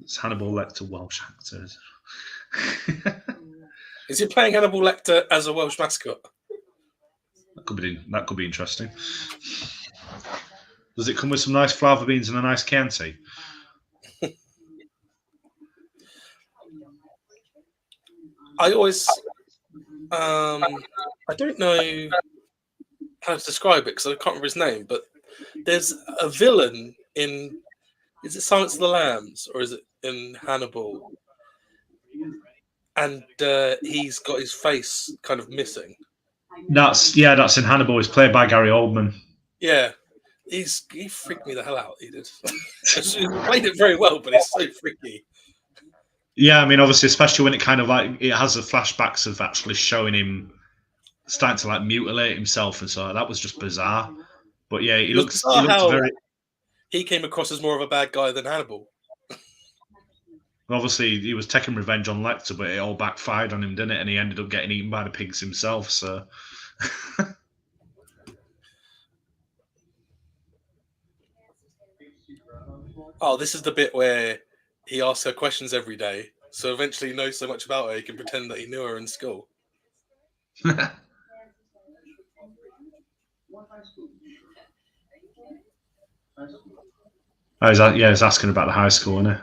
It's Hannibal Lecter Welsh actors. Is he playing Hannibal Lecter as a Welsh mascot? That could be interesting. Does it come with some nice flava beans and a nice Chianti? I always, I don't know how to describe it because I can't remember his name, but there's a villain in, is it Silence of the Lambs or is it in Hannibal? And he's got his face kind of missing. That's in Hannibal. It's played by Gary Oldman. Yeah, he freaked me the hell out. He did. He played it very well, but it's so freaky. Yeah, I mean, obviously, especially when it kind of like it has the flashbacks of actually showing him starting to like mutilate himself, and so that was just bizarre. But yeah, he looked very. He came across as more of a bad guy than Hannibal. Obviously, he was taking revenge on Lecter, but it all backfired on him, didn't it? And he ended up getting eaten by the pigs himself. So. Oh, this is the bit where he asks her questions every day, so eventually he knows so much about her he can pretend that he knew her in school. Oh, he's asking about the high school, isn't he?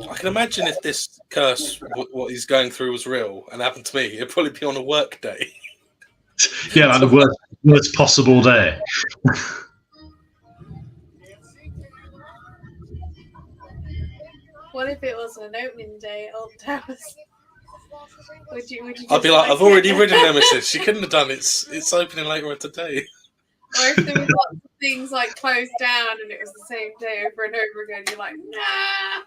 I can imagine if this curse, what he's going through, was real and happened to me, it'd probably be on a work day. Yeah, like the worst possible day. What if it was an opening day at Old Towers? Would you I'd be like, I've already ridden Nemesis. She couldn't have done it. It's opening later on today. Or if there was lots of things like closed down and it was the same day over and over again, you're like, nah.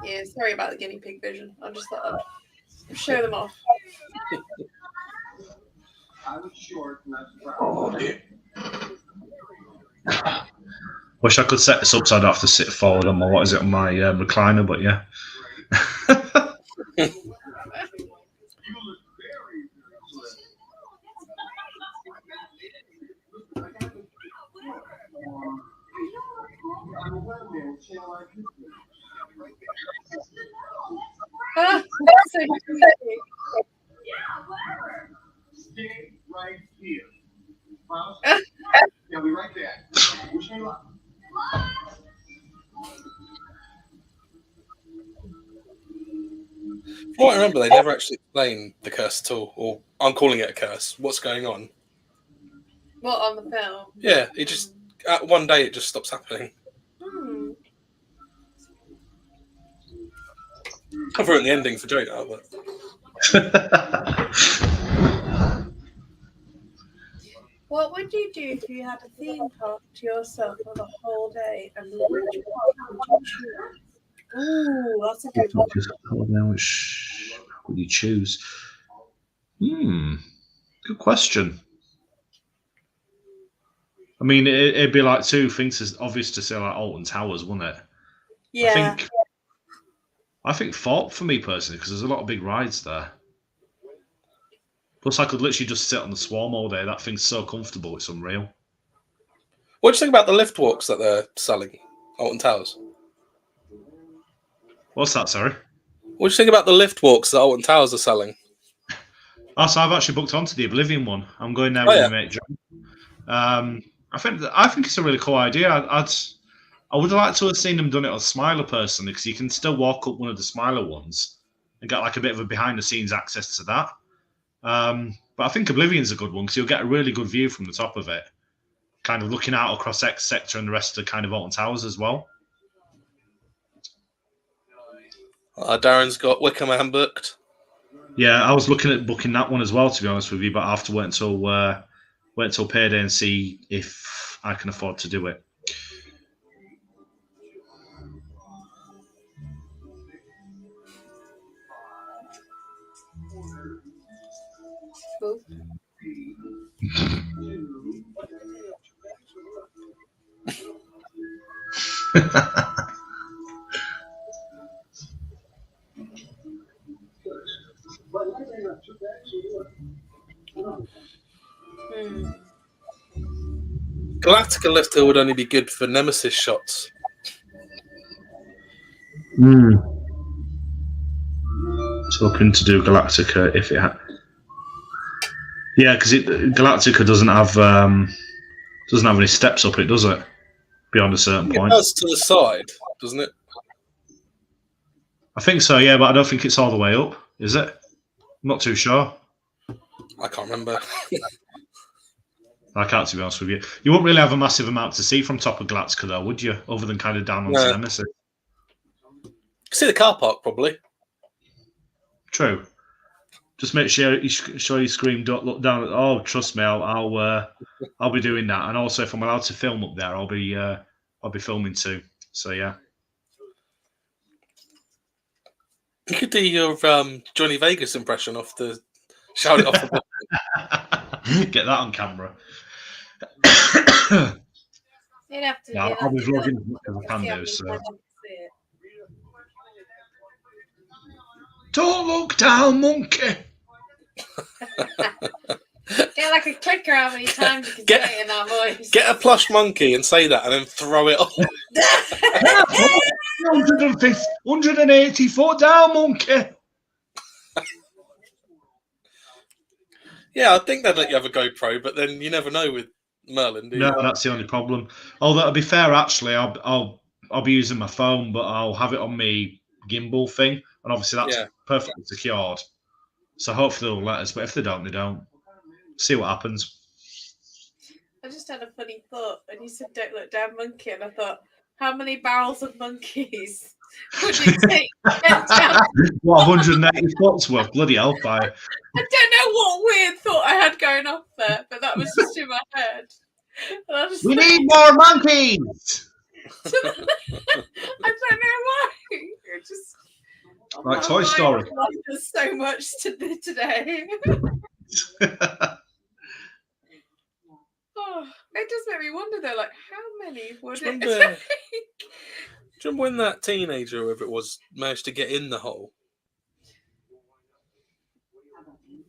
Yeah, sorry about the guinea pig vision. I just thought I'd show them off. Wish I could set this up so I don't have to sit forward on my recliner, but yeah. Ah, that's so creepy. Stay right here. Promise? Yeah, we'll be right there. Wish me luck. From what I remember, they never actually explained the curse at all, or I'm calling it a curse. What's going on? What, on the film? Yeah, it just one day it just stops happening. I've written the ending for Joe now, but What would you do if you had a theme park to yourself for the whole day? And which park would you choose? Ooh, that's a good one. Which would you choose? Good question. I mean, it'd be like two things. It's obvious to say like Alton Towers, wouldn't it? Yeah. I think Thorpe for me personally, because there's a lot of big rides there. Plus, I could literally just sit on the Swarm all day. That thing's so comfortable; it's unreal. what do you think about the lift walks that they're selling, Alton Towers? What's that? Sorry. What do you think about the lift walks that Alton Towers are selling? Oh, so I've actually booked onto the Oblivion one. I'm going there Oh, with yeah. my mate John. I think it's a really cool idea. I would like to have seen them done it on Smiler personally, because you can still walk up one of the Smiler ones and get like a bit of a behind the scenes access to that. But I think Oblivion's a good one because you'll get a really good view from the top of it, kind of looking out across X Sector and the rest of the kind of Alton Towers as well. Darren's got Wicker Man booked. Yeah, I was looking at booking that one as well, to be honest with you, but I have to wait until payday and see if I can afford to do it. Cool. Galactica lifter would only be good for Nemesis shots. So looking to do Galactica if it had. Yeah, because Galactica doesn't have any steps up it, does it? Beyond a certain point. It does to the side, doesn't it? I think so, yeah, but I don't think it's all the way up, is it? I'm not too sure. I can't remember. I can't, to be honest with you. You won't really have a massive amount to see from top of Galactica, though, would you? Other than kind of down onto Nemesis. See the car park, probably. True. Just make sure you scream, "Don't look down." Oh, trust me, I'll be doing that. And also, if I'm allowed to film up there, I'll be filming too. So yeah. You could do your Johnny Vegas impression off the shout it off the balcony. Get that on camera. You'd have to. Yeah, I'll be vlogging as much as I can do. So. Don't look down, monkey. Get like a clicker how many times you can Get- say it in that voice. Get a plush monkey and say that, and then throw it off. 180 foot down, monkey. Yeah, I think they'd let you have a GoPro, but then you never know with Merlin, do you? No, that's the only problem. Although to be fair, actually, I'll be using my phone, but I'll have it on me gimbal thing, and obviously that's Yeah. perfectly secured. So hopefully they'll let us. But if they don't, they don't. See what happens. I just had a funny thought when you said don't look down monkey, and I thought, how many barrels of monkeys would it take to get down? What 180 foot's worth? Bloody hell, by. I don't know what weird thought I had going off there, but that was just in my head. And I just We need more monkeys. I don't know why. It just Like my Toy mind Story. wanders so much today. Oh, it does make me wonder though, like how many would Do you it remember- take? Do you remember when that teenager, whoever it was, managed to get in the hole?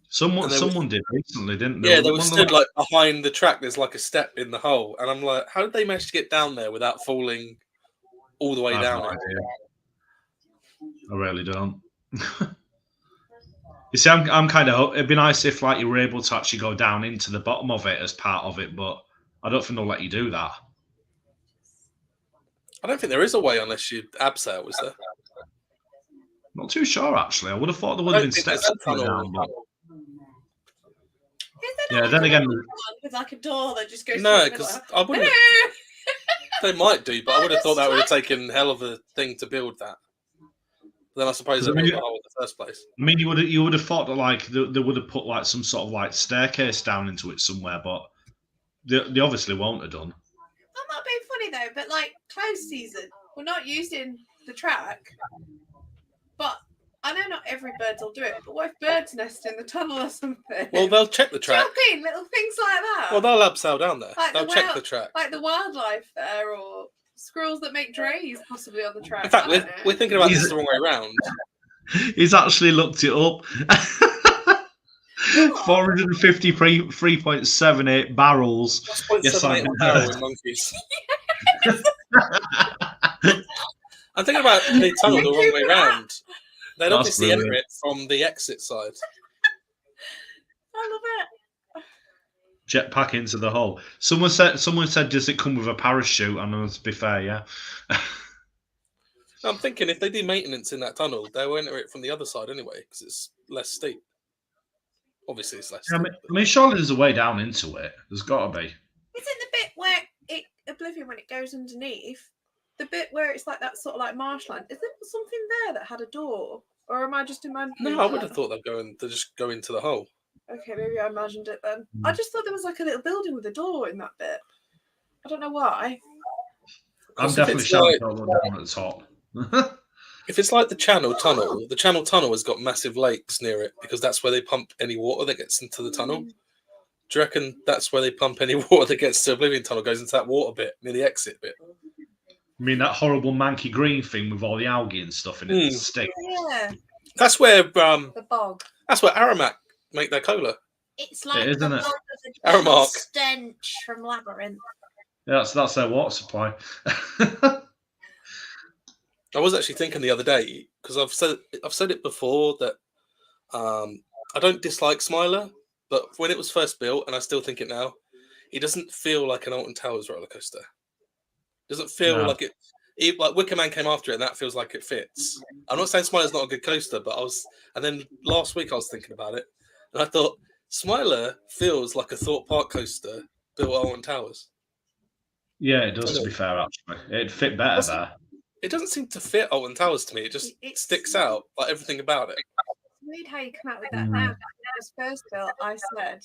Someone And they were- did recently, didn't they? Yeah, they were One of stood the- like behind the track. There's like a step in the hole, and I'm like, how did they manage to get down there without falling all the way I have down no it? idea. I really don't. You see, I'm kind of. It'd be nice if like you were able to actually go down into the bottom of it as part of it, but I don't think they'll let you do that. I don't think there is a way unless you abseil, is there? Not too sure actually. I would have thought there would I have been don't think steps there's a to go tunnel. down, but Is there yeah. not Then like again, a one with like a door that just goes No, through the because middle? I wouldn't. They might do, but I would have thought that would have taken hell of a thing to build that. Then I suppose they I mean, built the hole in the first place. I mean, you would have thought that like they would have put like some sort of like staircase down into it somewhere, but they obviously won't have done. I'm not being funny though, but like close season, we're not using the track. But I know not every bird will do it, but what if birds nest in the tunnel or something? Well, they'll check the Do you know track. what I mean? Little things like that. Well, they'll abseil down there. Like They'll the check whale- the track. like the wildlife there, or squirrels that make drays possibly on the track. In fact, I don't know. we're thinking about this the wrong way around. He's actually looked it up. 453.78 barrels. Yes, 0.78 I barrel in monkeys. I'm thinking about the tunnel the wrong way round. They'd That's obviously enter brilliant. it from the exit side. I love it. Jetpack into the hole. Someone said, does it come with a parachute? And to be fair, yeah. I'm thinking if they do maintenance in that tunnel, they'll enter it from the other side anyway, because it's less steep. Obviously, it's less I steep. mean, surely there's a way down into it. There's got to be. Is it the bit where Oblivion, when it goes underneath, the bit where it's like that sort of like marshland? Is there something there that had a door, or am I just imagining? No, I would that? have thought they'd just go into the hole. Okay, maybe I imagined it then. I just thought there was like a little building with a door in that bit. I don't know why. I'm If definitely it's shouting like- down at the top. If it's like the Channel Tunnel has got massive lakes near it because that's where they pump any water that gets into the tunnel. Do you reckon that's where they pump any water that gets to Oblivion Tunnel, goes into that water bit near the exit bit? I mean, that horrible manky green thing with all the algae and stuff in it. Stinks. Yeah, That's where the bog. Aramak make their cola. It's like It is, the isn't it? bog of the Aramark. stench from Labyrinth. Yeah, that's their water supply. I was actually thinking the other day because I've said it before that I don't dislike Smiler, but when it was first built, and I still think it now, it doesn't feel like an Alton Towers roller coaster. It doesn't feel No. like it. Like Wicker Man came after it, and that feels like it fits. I'm not saying Smiler's not a good coaster, but and then last week I was thinking about it, and I thought Smiler feels like a Thorpe Park coaster built at Alton Towers. Yeah, it does, to be fair, actually. It'd fit better there. It doesn't seem to fit Alton Towers to me. It just sticks out, like everything about it. It's weird how you come out with that now. When it was first built, I said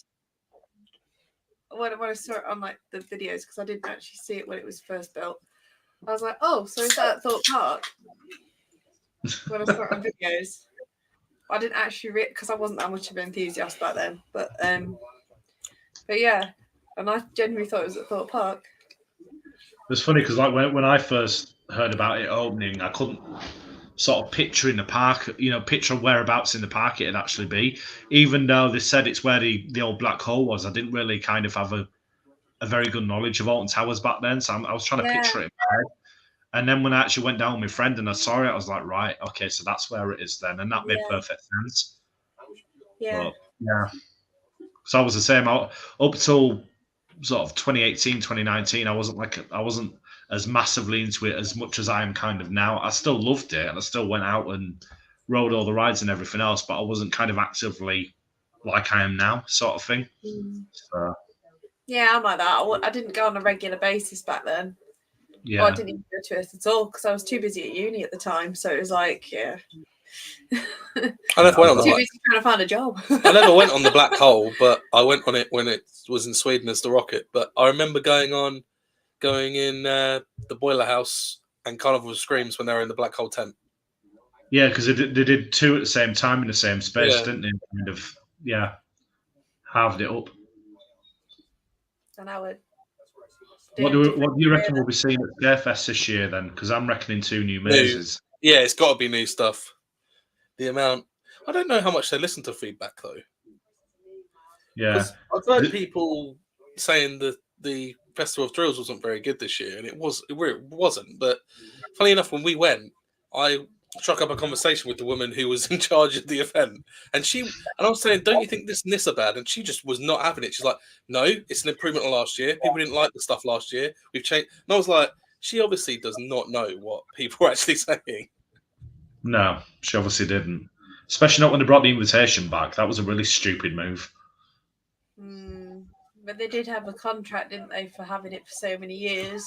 when I saw it on like the videos, because I didn't actually see it when it was first built. I was like, oh, so is that at Thorpe Park? When I saw it on videos, I didn't actually read because I wasn't that much of an enthusiast back then. But yeah, and I genuinely thought it was at Thorpe Park. It's funny because like when I first heard about it opening, I couldn't sort of picture in the park, picture whereabouts in the park it'd actually be. Even though they said it's where the old black hole was, I didn't really kind of have a very good knowledge of Alton Towers back then, so I was trying to picture it in my head. And then when I actually went down with my friend and I saw it, I was like, right, okay, so that's where it is then, and that made perfect sense. Yeah. But, yeah. So I was the same. Up till sort of 2018, 2019, I wasn't as massively into it as much as I am kind of now. I still loved it, and I still went out and rode all the rides and everything else, but I wasn't kind of actively like I am now, sort of thing. So, yeah, I'm like that. I didn't go on a regular basis back then. yeah. Or I didn't even go to it at all because I was too busy at uni at the time. So it was like, yeah. I never went on too busy trying to find a job. I never went on the black hole, but I went on it when it was in Sweden as the rocket. But I remember going in the boiler house and Carnival of Screams when they were in the black hole tent. Yeah, because they did two at the same time in the same space, Yeah. didn't they? Kind of, yeah, halved it up. And I would. What do you reckon we'll be seeing at Scarefest this year then? Because I'm reckoning 2 new mazes. Yeah, it's got to be new stuff. The amount, I don't know how much they listen to feedback though. Yeah, I've heard people saying that the Festival of Thrills wasn't very good this year, and it wasn't. But funny enough, when we went, I struck up a conversation with the woman who was in charge of the event, and I was saying, "Don't you think this and this are bad?" And she just was not having it. She's like, "No, it's an improvement on last year. People didn't like the stuff last year. We've changed." And I was like, "She obviously does not know what people are actually saying." No, she obviously didn't. Especially not when they brought the invitation back. That was a really stupid move. But they did have a contract, didn't they, for having it for so many years,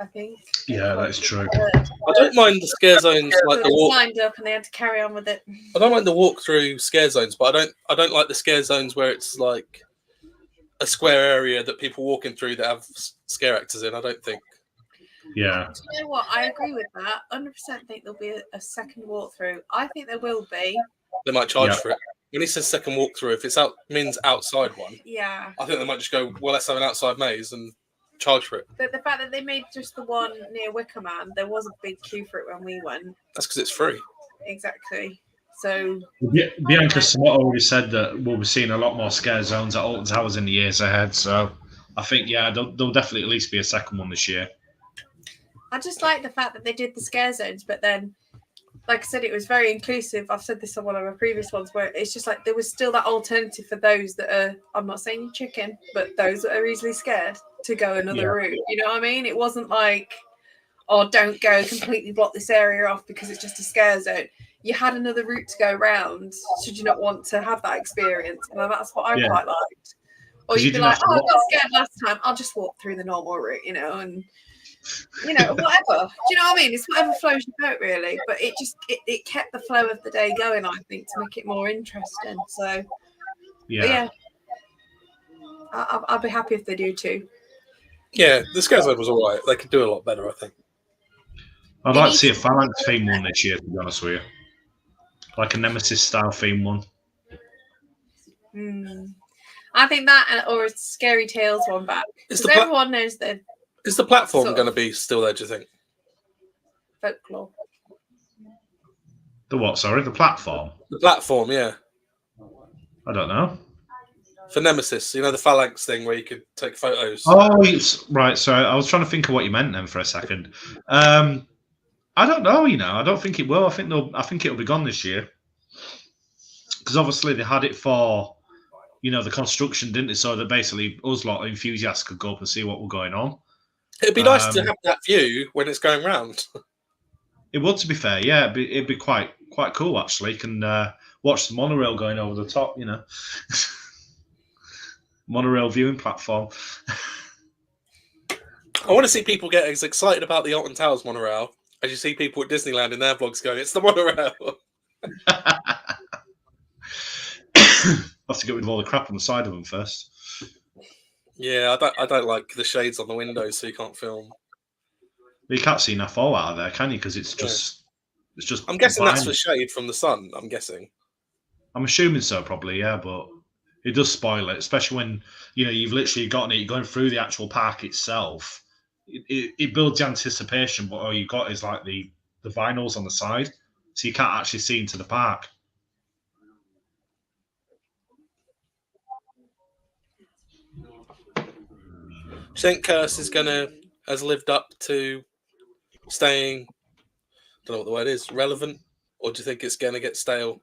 I think. Yeah, that is true. I don't mind the scare zones like the walk. Signed up and they had to carry on with it. I don't mind the walk through scare zones, but I don't like the scare zones where it's like a square area that people walking through that have scare actors in. I don't think. Yeah. Do you know what? I agree with that. 100% think there'll be a second walkthrough. I think there will be. They might charge for it. When he says second walkthrough, if it's means outside one, yeah, I think they might just go, well, let's have an outside maze and charge for it. But the fact that they made just the one near Wicker Man, there was a big queue for it when we went. That's because it's free. Exactly. So Bianca Samot already said that we'll be seeing a lot more scare zones at Alton Towers in the years ahead. So I think, there'll definitely at least be a second one this year. I just like the fact that they did the scare zones, but then, like I said, it was very inclusive. I've said this on one of my previous ones where it's just like there was still that alternative for those that are, I'm not saying chicken, but those that are easily scared to go another route. You know what I mean? It wasn't like, oh, don't go, completely block this area off because it's just a scare zone. You had another route to go around should you not want to have that experience. And that's what I quite liked. Or you'd be like, oh, I got scared last time. I'll just walk through the normal route, and whatever. Do you know what I mean? It's whatever flows your boat, really. But it kept the flow of the day going, I think, to make it more interesting. So, I'll be happy if they do too. Yeah, the scare zone was all right. They could do a lot better, I think. I'd like to see a Phalanx theme one this year, to be honest with you. Like a Nemesis style theme one. I think that, or a Scary Tales one back. Because everyone knows that. Is the platform going to be still there, do you think? Folklore. The what, sorry? The platform? The platform, yeah. I don't know. For Nemesis, the Phalanx thing where you could take photos. Oh, right. So I was trying to think of what you meant then for a second. I don't know, I don't think it will. I think it'll be gone this year. Because obviously they had it for, the construction, didn't they? So that basically us lot enthusiasts could go up and see what was going on. It'd be nice to have that view when it's going round. It would, to be fair, yeah. It'd be quite cool, actually. You can watch the monorail going over the top, Monorail viewing platform. I want to see people get as excited about the Alton Towers monorail as you see people at Disneyland in their vlogs going, it's the monorail. Have to get rid of all the crap on the side of them first. Yeah, I don't like the shades on the windows, so you can't film. You can't see enough fall out of there, can you? Because it's just. I'm guessing that's for shade from the sun. I'm guessing. I'm assuming so, probably, yeah, but it does spoil it, especially when you've literally gotten it. You're going through the actual park itself. It builds the anticipation, but all you've got is like the vinyls on the side. so you can't actually see into the park. Do you think Curse has lived up to staying, don't know what the word is, relevant, or do you think it's gonna get stale?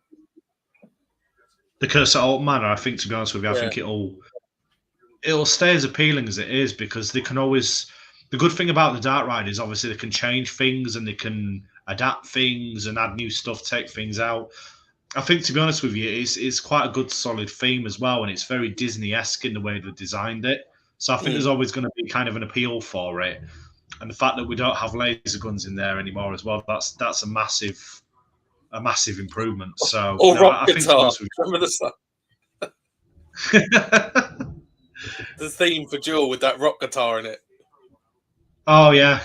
The Curse at Alton Manor, I think, to be honest with you, I think it'll stay as appealing as it is, because they can always. The good thing about the dark ride is obviously they can change things and they can adapt things and add new stuff, take things out. I think, to be honest with you, it's quite a good solid theme as well, and it's very Disney-esque in the way they designed it. So I think there's always going to be kind of an appeal for it, and the fact that we don't have laser guns in there anymore as well, that's a massive improvement. So Or no, rock I think, to be guitar. honest with Remember the song? you, The theme for Jewel with that rock guitar in it. oh yeah.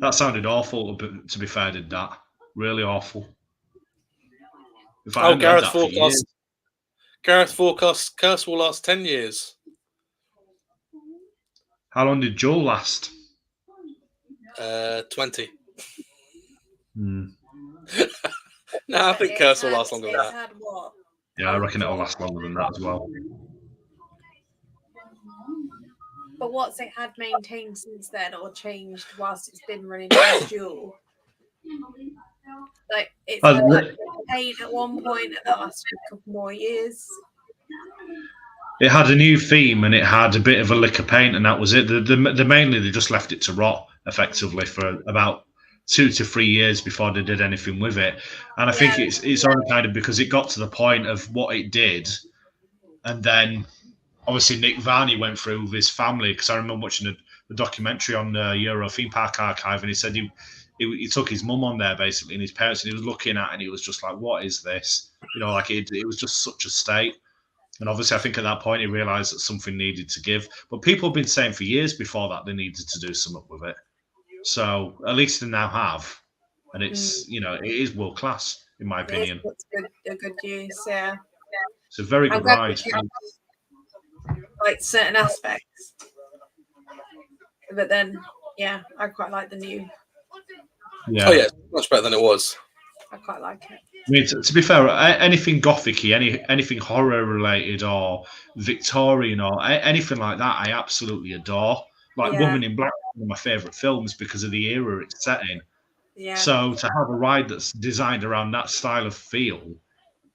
That sounded awful. To be fair, did that really awful? If I hadn't heard that for years. Gareth forecasts Curse will last 10 years. How long did Joel last? 20. Hmm. No, I think Curse will last longer than It's that. had what? Yeah, I reckon it'll last longer than that as well. But what's it had maintained since then, or changed whilst it's been running as Jewel? Like it's had like paint at one point, and that lasted a couple more years. It had a new theme and it had a bit of a lick of paint, and that was it. Mainly they just left it to rot effectively for about 2 to 3 years before they did anything with it. And I think it's only kind of because it got to the point of what it did, and then obviously Nick Varney went through with his family, because I remember watching the documentary on the Euro Theme Park Archive, and he said he took his mum on there basically, and his parents, and he was looking at it, and he was just like, what is this? You know, like it was just such a state. And obviously I think at that point he realised that something needed to give. But people have been saying for years before that they needed to do something with it. So at least they now have. And it's, you know, it is world class, in my opinion. It's a good use, yeah. It's a very good ride. Like certain aspects. But then, yeah, I quite like the new. Yeah. Oh yeah, much better than it was. I quite like it. I mean, to be fair, anything gothic-y, anything horror related or Victorian or anything like that, I absolutely adore. Like Woman in Black, one of my favourite films because of the era it's set in. Yeah. So to have a ride that's designed around that style of feel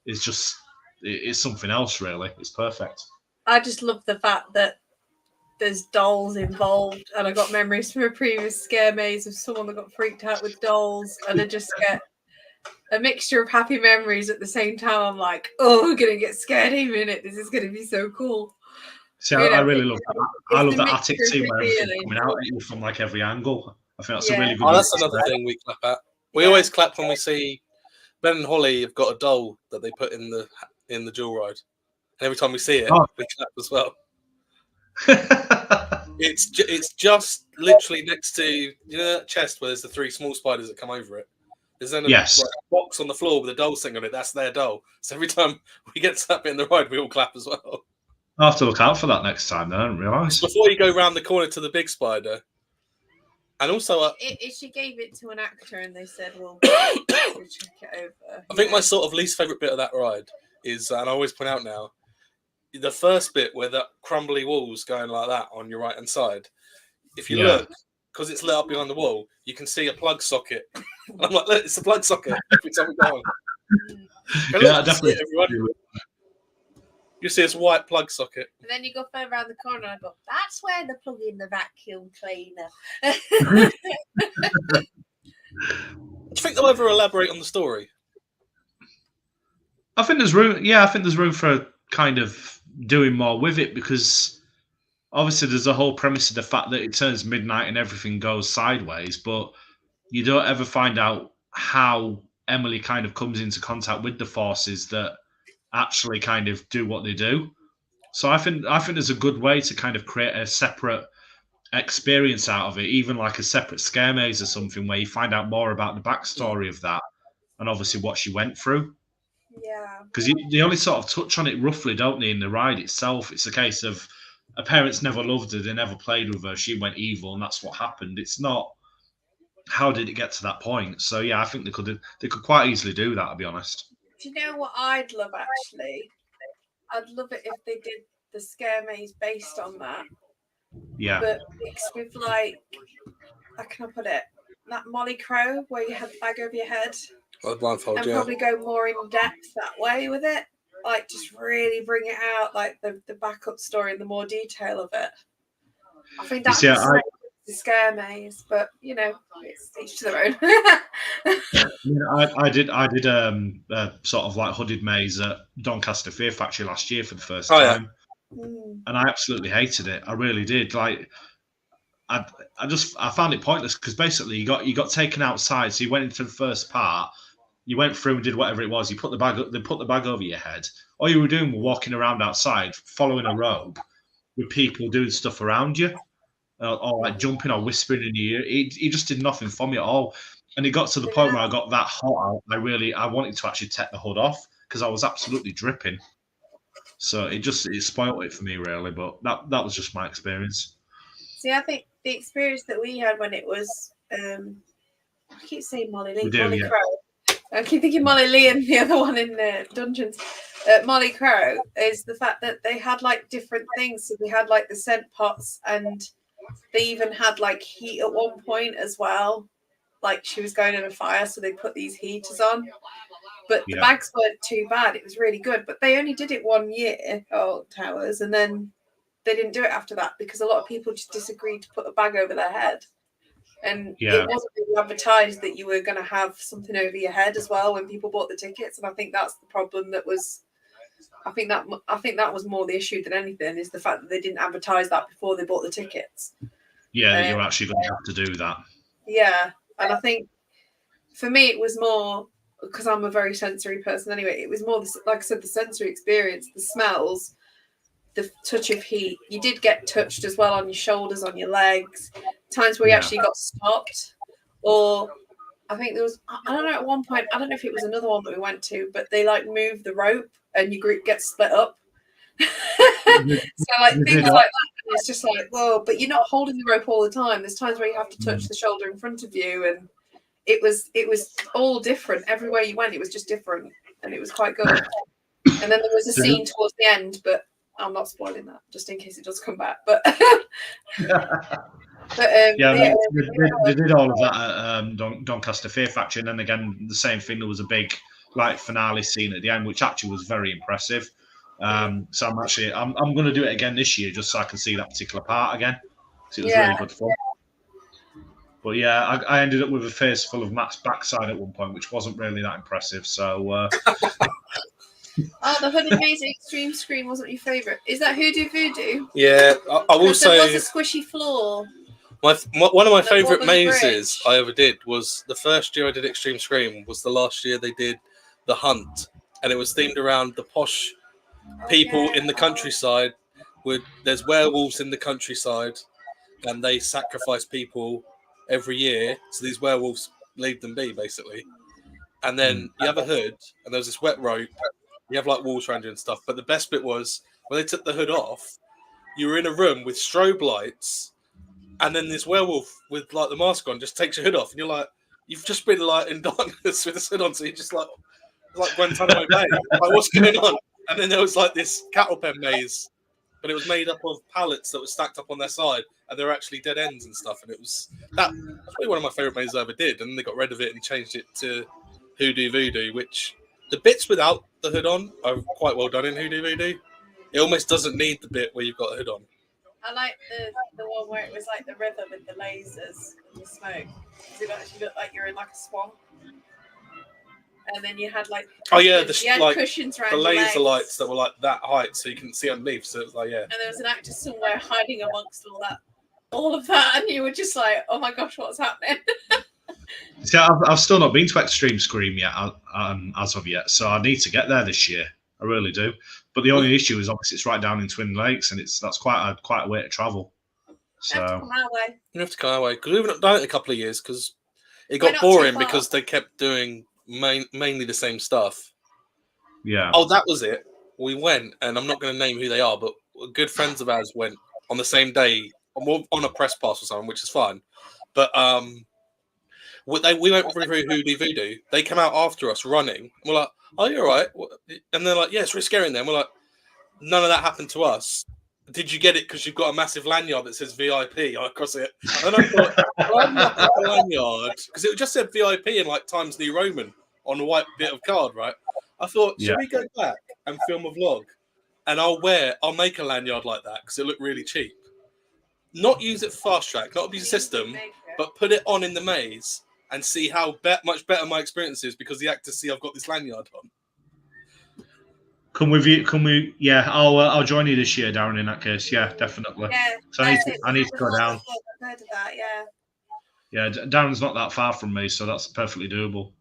is just, it's something else, really. It's perfect. I just love the fact that there's dolls involved, and I got memories from a previous scare maze of someone that got freaked out with dolls, and I just get a mixture of happy memories at the same time. I'm like, oh, we're gonna get scared any minute. This is gonna be so cool. See, I really love that. I love that attic scene where everything's coming out at you from like every angle. I think that's a really good. Oh, that's another thing we clap at. We always clap when we see Ben and Holly have got a doll that they put in the Jewel ride, and every time we see it, we clap as well. It's just literally next to, you know, that chest where there's the 3 small spiders that come over it. There's then a box on the floor with a doll sitting on it. That's their doll. So every time we get to that bit in the ride, we all clap as well. I'll have to look out for that next time. Then I didn't realise. Before you go round the corner to the big spider, and also she gave it to an actor, and they said, "Well, we'll check it over." I think my sort of least favourite bit of that ride is, and I always point out now, the first bit where the crumbly walls going like that on your right hand side. If you look, because it's lit up behind the wall, you can see a plug socket. I'm like, look, it's a plug socket every time we go on. Yeah, definitely. You see this white plug socket. And then you go further around the corner, and I go, that's where they plug in the vacuum cleaner. Do you think they'll ever elaborate on the story? I think there's room. Yeah, I think there's room for kind of doing more with it, because obviously there's a whole premise of the fact that it turns midnight and everything goes sideways, but you don't ever find out how Emily kind of comes into contact with the forces that actually kind of do what they do. So I think there's a good way to kind of create a separate experience out of it, even like a separate scare maze or something, where you find out more about the backstory of that and obviously what she went through. Yeah. Because they only sort of touch on it roughly, don't they, in the ride itself. It's a case of her parents never loved her, they never played with her, she went evil, and that's what happened. It's not how did it get to that point? So yeah, I think they could quite easily do that. To be honest. Do you know what I'd love actually? I'd love it if they did the scare maze based on that, Yeah. but mixed with like, how can I put it? That Molly Crow where you had the bag over your head, Well, blindfold, and yeah. probably go more in depth that way with it. Like just really bring it out, like the backup story and the more detail of it. I think that's the scare maze, but you know, it's each to their own. I did sort of like hooded maze at Doncaster Fear Factory last year for the first Oh, time, yeah. and I absolutely hated it. I really did. Like, I found it pointless because basically you got taken outside. So you went into the first part, you went through and did whatever it was. You put the bag over your head. All you were doing was walking around outside, following a rope with people doing stuff around you. Or like jumping or whispering in your ear. He just did nothing for me at all. And it got to the point where I got that hot. I wanted to actually take the hood off because I was absolutely dripping. So it spoiled it for me really. But that was just my experience. See, I think the experience that we had when it was, I keep saying Molly Lee, Molly yeah. Crow. I keep thinking Molly Lee and the other one in the dungeons. Molly Crow is the fact that they had like different things. So they had like the scent pots, and they even had like heat at one point as well. Like she was going in a fire, so they put these heaters on. But the bags weren't too bad. It was really good. But they only did it 1 year, Towers, and then they didn't do it after that because a lot of people just disagreed to put a bag over their head. And it wasn't really advertised that you were going to have something over your head as well when people bought the tickets. And I think that's the problem that was. I think that was more the issue than anything, is the fact that they didn't advertise that before they bought the tickets. Yeah, you're actually going to have to do that. Yeah, and I think for me it was more, because I'm a very sensory person anyway. It was more, like I said, the sensory experience, the smells, the touch of heat. You did get touched as well on your shoulders, on your legs. Times where you actually got stopped, or I think there was, I don't know, at one point, I don't know if it was another one that we went to, but they like moved the rope and your group gets split up. So like things like that, it's just like, whoa, but you're not holding the rope all the time. There's times where you have to touch the shoulder in front of you, and it was all different. Everywhere you went, it was just different, and it was quite good. And then there was a scene towards the end, but I'm not spoiling that, just in case it does come back. But they did all of that at Doncaster Fear Factory, and then again the same thing. There was a big like finale scene at the end, which actually was very impressive. So I'm going to do it again this year just so I can see that particular part again. So it was really good fun. But yeah, I ended up with a face full of Matt's backside at one point, which wasn't really that impressive. So. Oh, the Hooded Maze Extreme Scream wasn't your favourite. Is that Hoodoo Voodoo? Yeah, I will say. There was a squishy floor. One of my favourite mazes I ever did was the first year I did Extreme Scream. Was the last year they did The Hunt, and it was themed around the posh people in the countryside. There's werewolves in the countryside, and they sacrifice people every year. So these werewolves leave them be, basically. And then you have a hood, and there's this wet rope. You have like walls around you and stuff. But the best bit was when they took the hood off, you were in a room with strobe lights, and then this werewolf with like the mask on just takes your hood off, and you're like, you've just been like in darkness with this hood on, so you're just like Guantanamo Bay. Like, what's going on? And then there was like this cattle pen maze, but it was made up of pallets that were stacked up on their side, and they were actually dead ends and stuff. And it was probably one of my favorite mazes I ever did. And then they got rid of it and changed it to Hoodoo Voodoo, which the bits without the hood on are quite well done in Hoodoo Voodoo. It almost doesn't need the bit where you've got the hood on. I like the one where it was like the river with the lasers and the smoke. Because it actually looked like you're in like a swamp. And then you had like cushions around the your laser legs. lights that were like that height, so you couldn't see underneath. So it was like And there was an actor somewhere hiding amongst all of that, and you were just like, "Oh my gosh, what's happening?" See, I've still not been to Extreme Scream yet, as of yet. So I need to get there this year. I really do. But the only issue is obviously it's right down in Twin Lakes, and that's quite a way to travel. So you have to come our way. You have to come our way because we haven't done it in a couple of years because it got boring because they kept doing mainly the same stuff. Yeah. Oh, that was it. We went, and I'm not going to name who they are, but good friends of ours went on the same day on a press pass or something, which is fine. But We went through Hoodoo Voodoo. They came out after us running. We're like, "Oh, you're right." And they're like, "Yeah, it's really scary in there." And we're like, "None of that happened to us. Did you get it because you've got a massive lanyard that says VIP across it?" And I thought, well, I'd knock up a lanyard because it just said VIP in like Times New Roman on a white bit of card, right? I thought, should we go back and film a vlog? And I'll make a lanyard like that because it looked really cheap. Not use it for fast track, not abuse the system, but put it on in the maze and see how much better my experience is because the actors see I've got this lanyard on. Come with you. Come we? Yeah, I'll join you this year, Darren. In that case, yeah, definitely. Yeah, So I need to go down. I've heard of that, yeah. Yeah, Darren's not that far from me, so that's perfectly doable.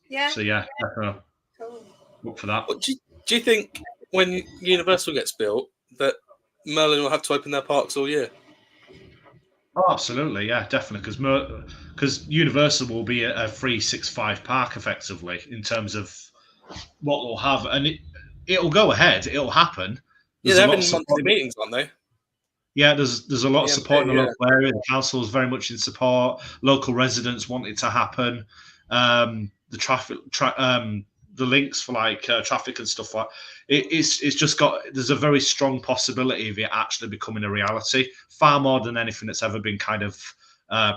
Yeah. So yeah, definitely Cool. look for that. Do you think when Universal gets built that Merlin will have to open their parks all year? Oh, absolutely, yeah, definitely, because Universal will be a 365 park effectively in terms of what they'll have, and it'll go ahead, it'll happen. Yeah, they're having monthly meetings, aren't they? Yeah, there's a lot of support in the yeah. local area. The council is very much in support. Local residents want it to happen. The links for like traffic and stuff like it's just got. There's a very strong possibility of it actually becoming a reality, far more than anything that's ever been kind of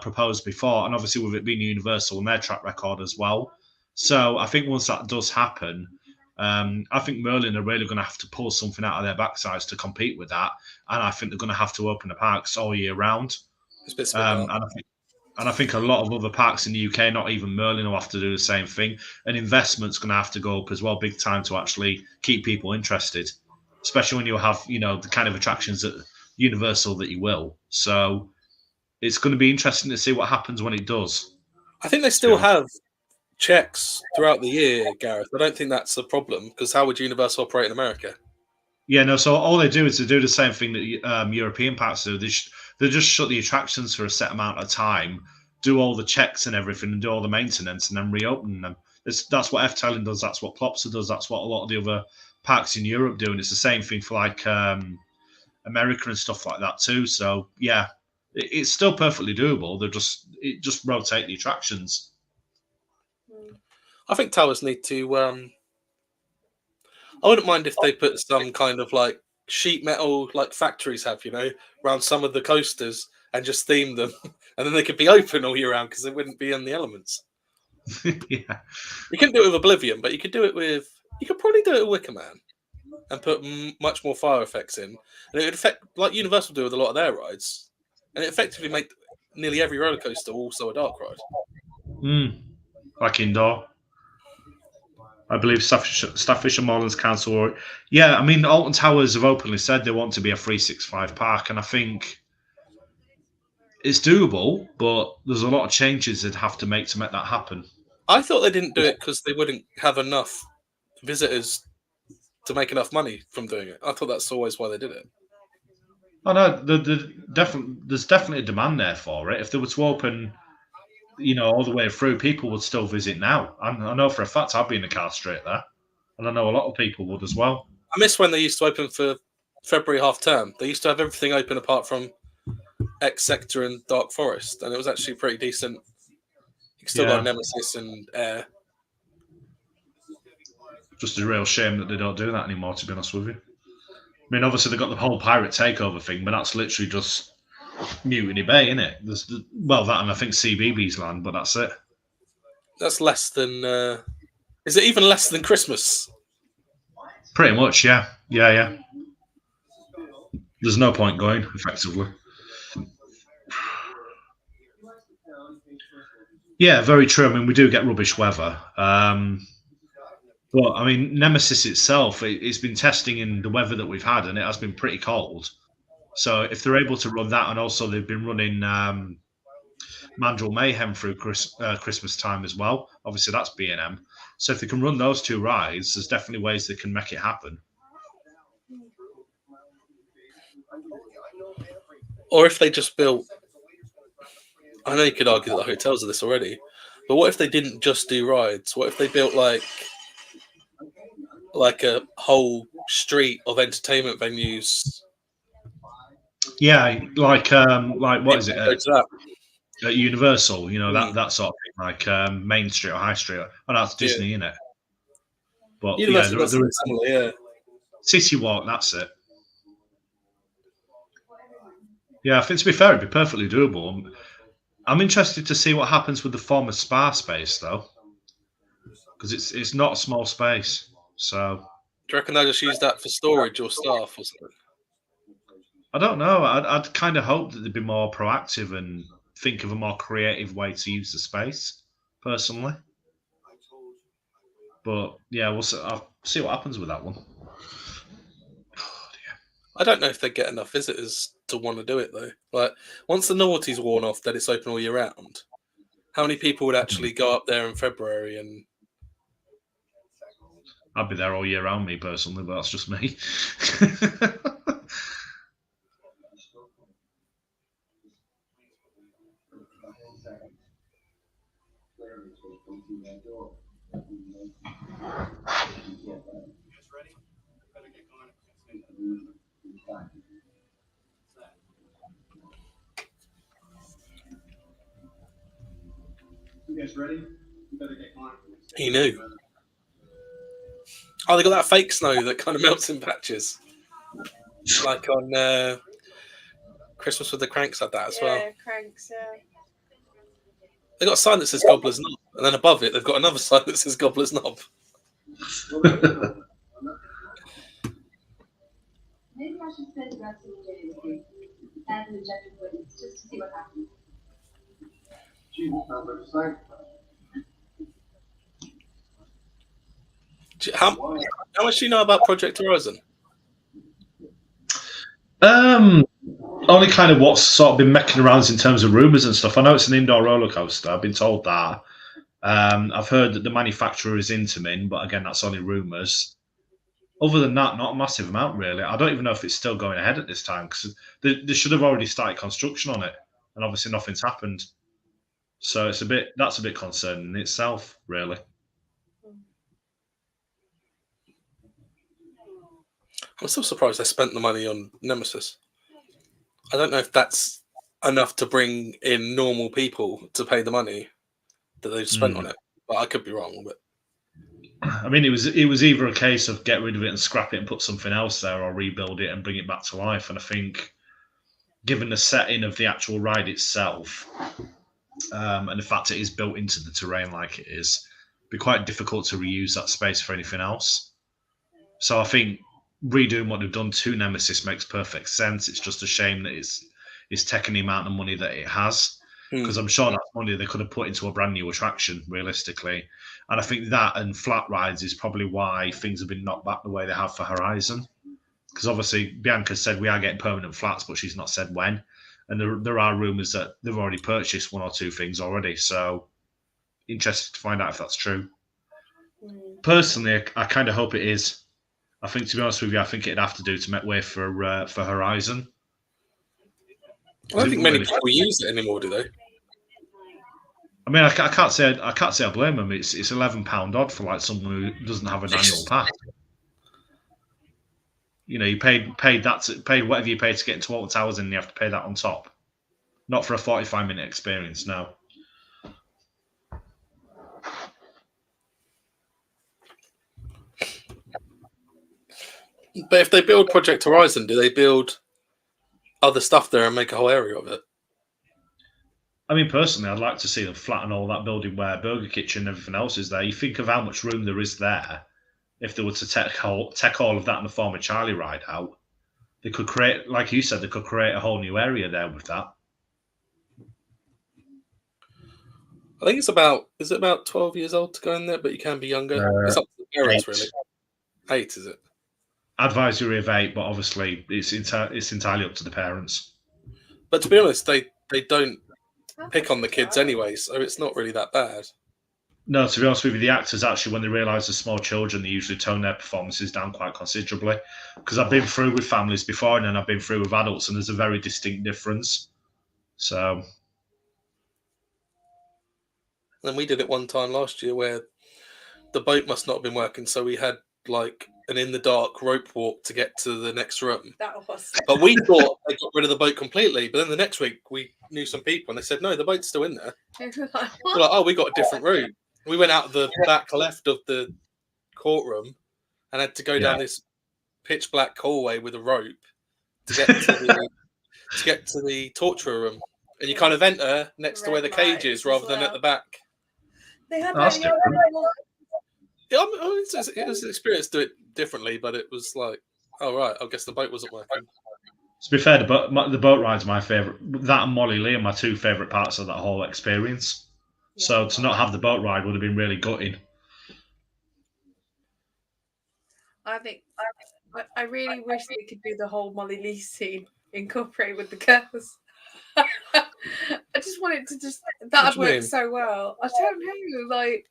proposed before. And obviously with it being Universal and their track record as well. So I think once that does happen, I think Merlin are really going to have to pull something out of their backsides to compete with that, and I think they're going to have to open the parks all year round. And I think a lot of other parks in the UK, not even Merlin, will have to do the same thing. And investment's going to have to go up as well, big time, to actually keep people interested, especially when you have, the kind of attractions at Universal that you will. So it's going to be interesting to see what happens when it does. I think they still have checks throughout the year, Gareth. I don't think that's a problem because how would Universal operate in America? Yeah, no. So all they do is to do the same thing that European parks do. They just shut the attractions for a set amount of time, do all the checks and everything, and do all the maintenance, and then reopen them. That's what Efteling does. That's what Plopsa does. That's what a lot of the other parks in Europe do, and it's the same thing for like America and stuff like that too. So yeah, it's still perfectly doable. It just rotate the attractions. I think towers need to. I wouldn't mind if they put some kind of like sheet metal, like factories have, around some of the coasters and just theme them, and then they could be open all year round because they wouldn't be in the elements. Yeah, you couldn't do it with Oblivion, but you could do it with. You could probably do it with Wicker Man, and put much more fire effects in, and it would affect like Universal do with a lot of their rides, and it effectively make nearly every roller coaster also a dark ride. Like indoor. I believe Staffordshire Moorlands Council. Yeah, I mean, Alton Towers have openly said they want to be a 365 park, and I think it's doable, but there's a lot of changes they'd have to make that happen. I thought they didn't do it because they wouldn't have enough visitors to make enough money from doing it. I thought that's always why they did it. Oh no, there's definitely a demand there for it. If they were to open, all the way through, people would still visit now. I know for a fact I'd be in the car straight there, and I know a lot of people would as well. I miss when they used to open for February half term. They used to have everything open apart from X Sector and Dark Forest, and it was actually pretty decent. You still got Nemesis and Air. Just a real shame that they don't do that anymore, to be honest with you. I mean, obviously they've got the whole pirate takeover thing, but that's literally just Mutiny Bay, isn't it? There's that, and I think CBBS Land, but that's it. That's less than. Is it even less than Christmas? Pretty much, yeah. There's no point going, effectively. Yeah, very true. I mean, we do get rubbish weather. But, I mean, Nemesis itself, it's been testing in the weather that we've had, and it has been pretty cold. So if they're able to run that, and also they've been running Mandrill Mayhem through Christmas time as well. Obviously, that's B&M. So if they can run those two rides, there's definitely ways they can make it happen. Or if they just built... I know you could argue that the hotels are this already, but what if they didn't just do rides? What if they built like a whole street of entertainment venues? Yeah, like what is it? at Universal, you know, Mm. that sort of thing, like Main Street or High Street. Oh, that's Disney, isn't it? But Universal yeah, does something similar, yeah. City Walk, that's it. Yeah, I think to be fair, it'd be perfectly doable. I'm interested to see what happens with the former spa space, though, because it's not a small space. So Do you reckon they'll just use that for storage or staff or something? I don't know. I'd kind of hope that they'd be more proactive and think of a more creative way to use the space, personally. But yeah, I'll see what happens with that one. I don't know if they get enough visitors to want to do it though. Like once the novelty's worn off, that it's open all year round. How many people would actually go up there in February? And I'd be there all year round, me personally, but that's just me. he knew. Oh, they got that fake snow that kind of melts in patches, like on Christmas with the Cranks had that as well. Yeah, cranks. They got a sign that says Gobbler's Knob, and then above it they've got another sign that says Gobbler's Knob. Maybe I should spend the rest of the day with you as an objective witness just to see what happens. How much do you know about Project Horizon? Only kind of what's sort of been mecking around in terms of rumours and stuff. I know it's an indoor roller coaster. I've been told that. I've heard that the manufacturer is Intamin, but again, that's only rumours. Other than that, not a massive amount, really. I don't even know if it's still going ahead at this time because they should have already started construction on it, and obviously nothing's happened. So that's a bit concerning in itself, really. I'm still surprised they spent the money on Nemesis. I don't know if that's enough to bring in normal people to pay the money that they've spent on it. But I could be wrong. But I mean, it was either a case of get rid of it and scrap it and put something else there, or rebuild it and bring it back to life. And I think, given the setting of the actual ride itself, and the fact it is built into the terrain like it is, it'd be quite difficult to reuse that space for anything else. So I think redoing what they've done to Nemesis makes perfect sense. It's just a shame that it's taking the amount of money that it has, because I'm sure that's money they could have put into a brand new attraction, realistically. And I think that and flat rides is probably why things have been knocked back the way they have for Horizon. Because obviously Bianca said we are getting permanent flats, but she's not said when. And there are rumours that they've already purchased one or two things already. So interested to find out if that's true. Personally, I kind of hope it is. I think, to be honest with you, I think it'd have to do to make way for Horizon. I don't think many people use it anymore, do they? I mean, I can't say I blame them. It's £11 odd for like someone who doesn't have an annual pass. You know, you paid whatever you paid to get into Alton Towers, and you have to pay that on top. Not for a 45-minute experience, no. But if they build Project Horizon, do they build other stuff there and make a whole area of it? I mean, personally, I'd like to see them flatten all that building where Burger Kitchen and everything else is there. You think of how much room there is there. If they were to take all of that and the former Charlie ride out, they could create, like you said, they could create a whole new area there with that. I think is it about 12 years old to go in there, but you can be younger. It's up to the parents, really. 8, is it? Advisory of 8, but obviously it's entirely up to the parents. But to be honest, they don't pick on the kids anyway, so it's not really that bad. No, to be honest with you, the actors actually, when they realise they're small children, they usually tone their performances down quite considerably. Because I've been through with families before, and then I've been through with adults, and there's a very distinct difference. So, And we did it one time last year where the boat must not have been working, so we had like an in the dark rope walk to get to the next room. That was. But we thought they got rid of the boat completely. But then the next week we knew some people and they said, no, the boat's still in there. We were like, We're like, oh, we got a different route. We went out the back left of the courtroom and had to go down this pitch black hallway with a rope to get to the torture room. And you kind of enter next to where the cage is rather than at the back. They had That's that. Yeah, it was an experience to do it differently, but it was like, oh right, I guess the boat wasn't working. To be fair, the boat ride's my favourite. That and Molly Lee are my two favourite parts of that whole experience. Yeah. So to not have the boat ride would have been really gutting. I think I really wish they could do the whole Molly Lee scene incorporated with the girls. I just wanted to that'd work so well. I don't know, like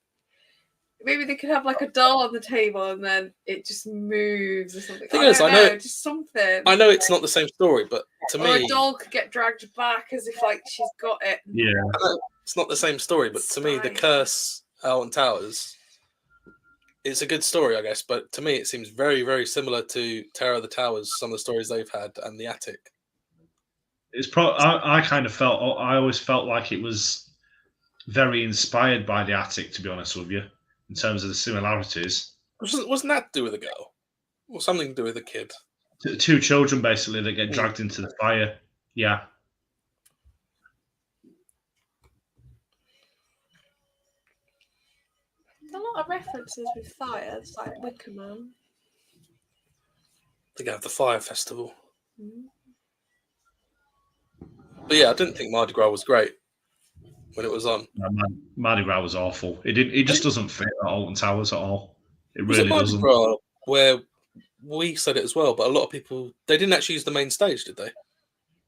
maybe they could have like a doll on the table and then it just moves or something. I don't know, just something. I know it's not the same story, but to me, a doll could get dragged back as if like she's got it. Yeah, it's not the same story, but to me, the curse Alton Towers, it's a good story, I guess. But to me, it seems very, very similar to Terror of the Towers. Some of the stories they've had and the Attic. it's I always felt like it was very inspired by the Attic, to be honest with you, in terms of the similarities. Wasn't that to do with a girl? Or something to do with a kid? Two children, basically, that get dragged into the fire. Yeah. There's a lot of references with fire. It's like Wicker Man. They have the Fire Festival. Mm. But yeah, I didn't think Mardi Gras was great when it was on. No, Mardi Gras was awful. It just doesn't fit at Alton Towers at all. It Was really it Mardi doesn't. Gras where we said it as well, but a lot of people, they didn't actually use the main stage, did they?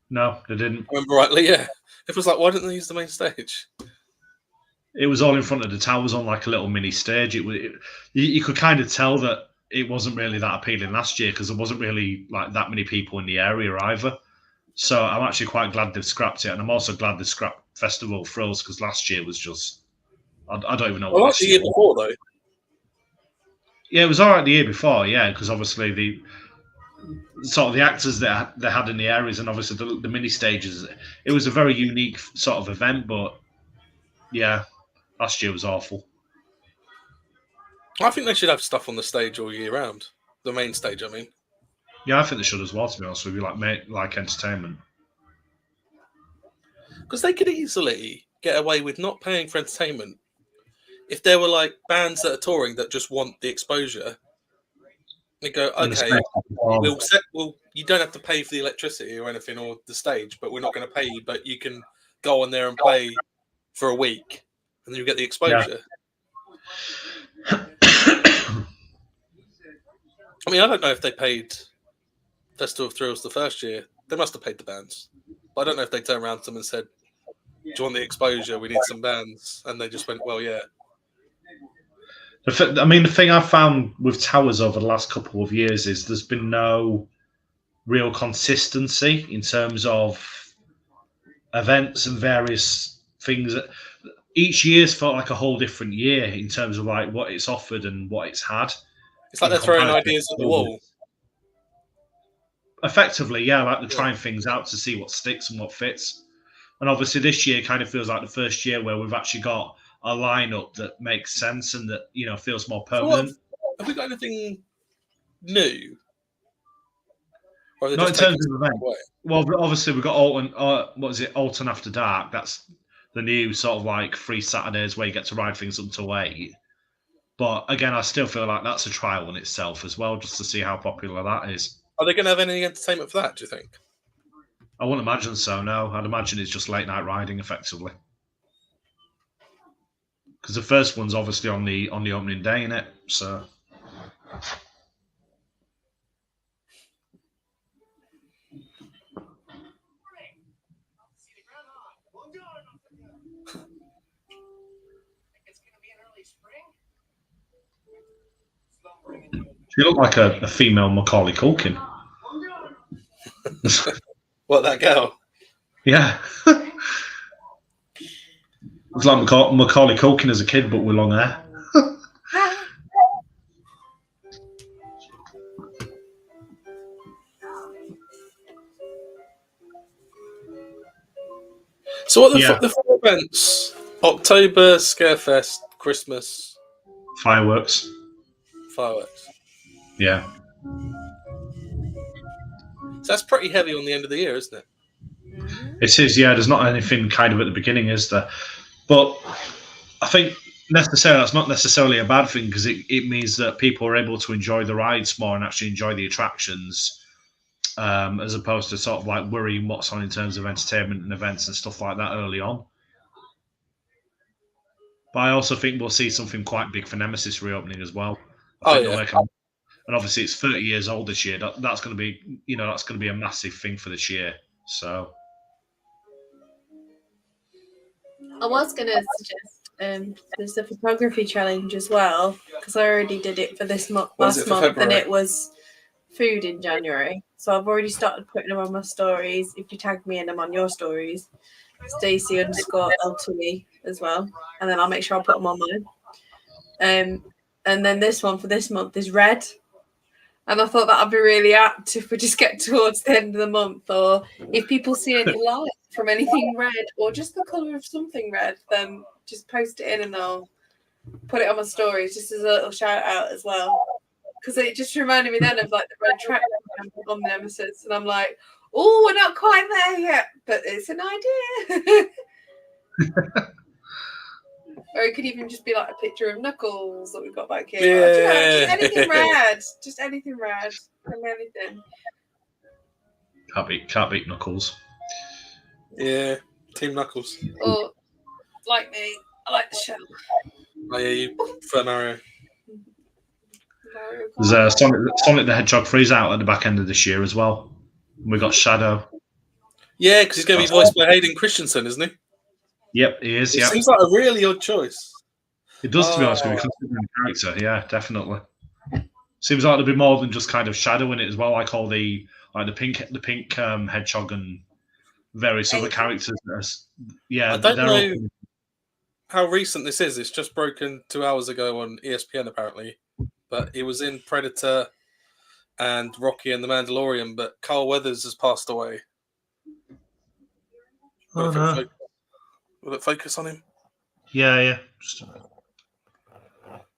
No, they didn't. I remember rightly, yeah. It was like, why didn't they use the main stage? It was all in front of the towers on like a little mini stage. You could kind of tell that it wasn't really that appealing last year because there wasn't really like that many people in the area either. So I'm actually quite glad they've scrapped it, and I'm also glad they scrapped Festival of Thrills because last year was just I don't even know. Well, like the year before though. Yeah, it was all right the year before, yeah, because obviously the sort of the actors that they had in the areas and obviously the mini stages. It was a very unique sort of event, but yeah, last year was awful. I think they should have stuff on the stage all year round. The main stage, I mean. Yeah, I think they should as well, to be honest with you, like entertainment. Because they could easily get away with not paying for entertainment if there were like bands that are touring that just want the exposure. They go, okay, you don't have to pay for the electricity or anything or the stage, but we're not going to pay you, but you can go on there and play for a week and then you get the exposure. Yeah. I mean, I don't know if they paid Festival of Thrills the first year. They must have paid the bands. But I don't know if they turned around to them and said, do you want the exposure? We need some bands. And they just went, well, yeah. I mean, the thing I've found with Towers over the last couple of years is there's been no real consistency in terms of events and various things. Each year's felt like a whole different year in terms of like what it's offered and what it's had. It's like they're throwing ideas at the wall. Effectively, yeah, like they're trying things out to see what sticks and what fits. And obviously this year kind of feels like the first year where we've actually got a lineup that makes sense and that, you know, feels more permanent. So have we got anything new? Not in terms of event. Well, obviously we've got Alton, Alton After Dark. That's the new sort of like free Saturdays where you get to ride things up to 8. But again, I still feel like that's a trial in itself as well, just to see how popular that is. Are they going to have any entertainment for that, do you think? I wouldn't imagine so, no. I'd imagine it's just late night riding, effectively. Because the first one's obviously on the opening day, innit? So... You look like a female Macaulay Culkin. What, that girl? Yeah. It's like Macaulay Culkin as a kid, but with long hair. So what Yeah. the 4 events? October, Scarefest, Christmas, Fireworks. fireworks. Yeah. So that's pretty heavy on the end of the year, isn't it? It is, yeah. There's not anything kind of at the beginning, is there? But I think necessarily that's not necessarily a bad thing, because it means that people are able to enjoy the rides more and actually enjoy the attractions, as opposed to sort of like worrying what's on in terms of entertainment and events and stuff like that early on. But I also think we'll see something quite big for Nemesis reopening as well. I think they'll make a, and obviously it's 30 years old this year. That's going to be, that's going to be a massive thing for this year. So I was going to suggest there's a photography challenge as well, because I already did it for this month last month, and it was food in January. So I've already started putting them on my stories. If you tag me in them on your stories, Stacey_LTE as well, and then I'll make sure I put them on mine. And then this one for this month is red. And I thought that'd be really apt if we just get towards the end of the month, or if people see any light from anything red, or just the colour of something red, then just post it in and I'll put it on my stories just as a little shout out as well. Because it just reminded me then of like the red track on Nemesis, and I'm like, oh, we're not quite there yet, but it's an idea. Or it could even just be like a picture of Knuckles that we've got back here. Yeah. Just anything red. Just anything red. From anything. can't beat Knuckles. Yeah, Team Knuckles. Or like me, I like the shell. Oh yeah, you prefer Mario. There's Sonic the Hedgehog 3's out at the back end of this year as well. We got Shadow. Yeah, because he's going to be voiced by Hayden Christensen, isn't he? Yep, he is. It Yeah, seems like a really odd choice. it does, to be honest with you, considering the character. Yeah, definitely. Seems like there'd be more than just kind of Shadow in it as well, like all the pink hedgehog and various other characters. Yeah, I don't know how recent this is. It's just broken 2 hours ago on ESPN apparently, but it was in Predator and Rocky and the Mandalorian. But Carl Weathers has passed away. Oh, no. Will it focus on him? Yeah.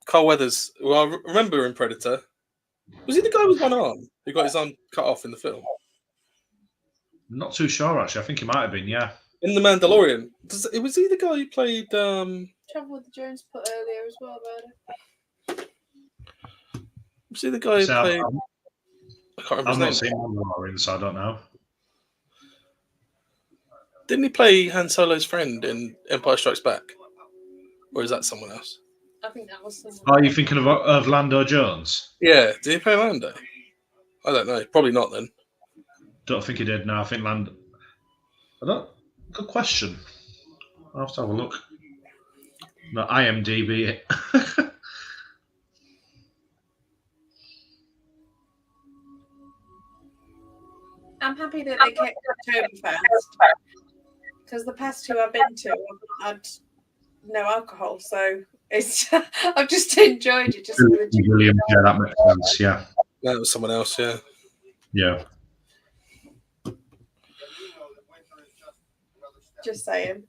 Carl Weathers. Well, I remember in Predator. Was he the guy with one arm who got his arm cut off in the film? I'm not too sure, actually. I think he might have been, yeah. In the Mandalorian. Was he the guy who played... Travel with the Jones put earlier as well about it. Was he the guy who played... I can't remember I've not his name. seen Mandalorian, so I don't know. Didn't he play Han Solo's friend in Empire Strikes Back? Or is that someone else? I think that was someone. Are you thinking of Lando Jones? Yeah, did he play Lando? I don't know. Probably not then. Don't think he did. No, I think Lando. Good question. I'll have to have a look. No, IMDb it. I'm happy that they kept Oktoberfest, because the past two I've been to, I've had no alcohol, so it's I've just enjoyed it. Just William, yeah, that makes sense. Yeah, That was someone else, yeah. yeah. Just saying,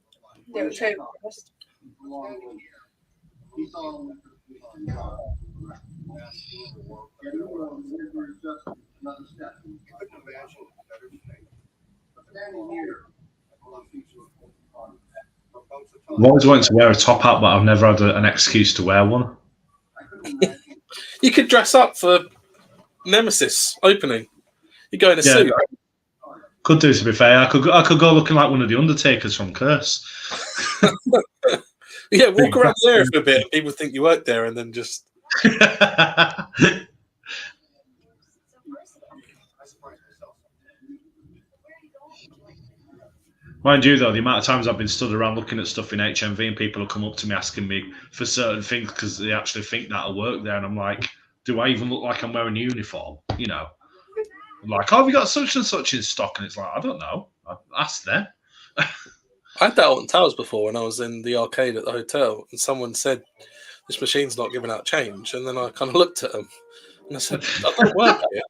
the Oktoberfest. I've always wanted to wear a top hat, but I've never had an excuse to wear one. You could dress up for Nemesis opening. You go in a suit. Could do, to be fair. I could go looking like one of the Undertakers from Curse. Yeah, walk around the area for a bit. People think you work there, and then just. Mind you, though, the amount of times I've been stood around looking at stuff in HMV and people will come up to me asking me for certain things because they actually think that I work there, and I'm like, do I even look like I'm wearing a uniform? You know, I'm like, oh, have you got such and such in stock? And it's like, I don't know. I asked them. I had that on Towers before when I was in the arcade at the hotel, and someone said, "This machine's not giving out change." And then I kind of looked at them and I said, "I don't work here."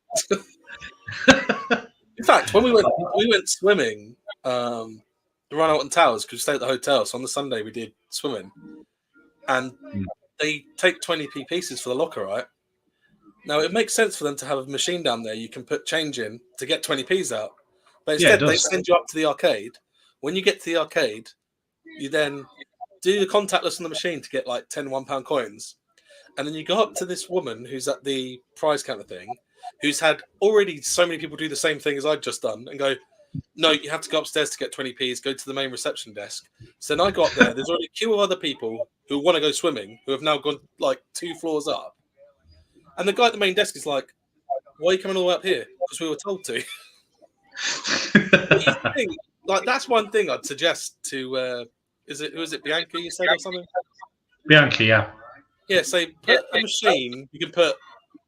In fact, when we went swimming the run out on towers because we stayed at the hotel. So on the Sunday we did swimming, and they take 20p pieces for the locker, right? Now it makes sense for them to have a machine down there you can put change in to get 20p's out, but instead they send you up to the arcade. When you get to the arcade, you then do the contactless on the machine to get like 10 £1 coins, and then you go up to this woman who's at the prize counter thing, who's had already so many people do the same thing as I'd just done, and go, no, you have to go upstairs to get 20p's, go to the main reception desk. So then I got there, there's already a queue of other people who want to go swimming, who have now gone like 2 floors up. And the guy at the main desk is like, why are you coming all the way up here? Because we were told to. Like, that's one thing I'd suggest to, who is it, Bianca, you said, or something? Bianca, yeah. Yeah, say, put a machine, you can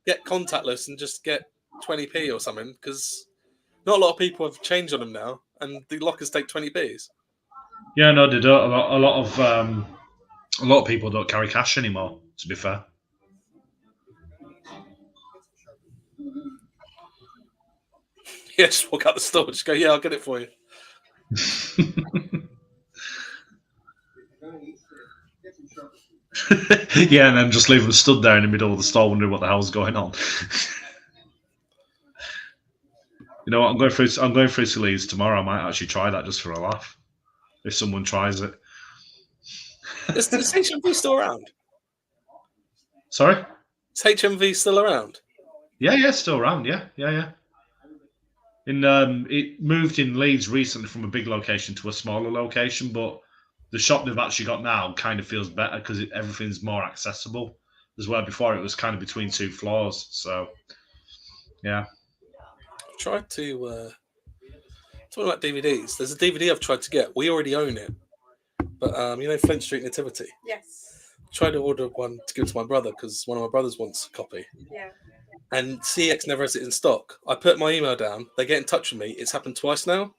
get contactless and just get 20p or something, because not a lot of people have change on them now, and the lockers take 20p's. Yeah, no, they don't. A lot of people don't carry cash anymore, to be fair. Yeah, just walk out the store, just go, yeah, I'll get it for you. Yeah, and then just leave them stood there in the middle of the store wondering what the hell's going on. You know what? I'm going through to Leeds tomorrow. I might actually try that just for a laugh. If someone tries it. Is HMV still around? Sorry? Is HMV still around? Yeah, still around. Yeah. It moved in Leeds recently from a big location to a smaller location, but the shop they've actually got now kind of feels better because everything's more accessible. As well, before it was kind of between 2 floors. So, yeah. I've tried to talking about DVDs. There's a DVD I've tried to get. We already own it, but Flint Street Nativity. Yes. Tried to order one to give to my brother because one of my brothers wants a copy. Yeah. And CX never has it in stock. I put my email down. They get in touch with me. It's happened twice now.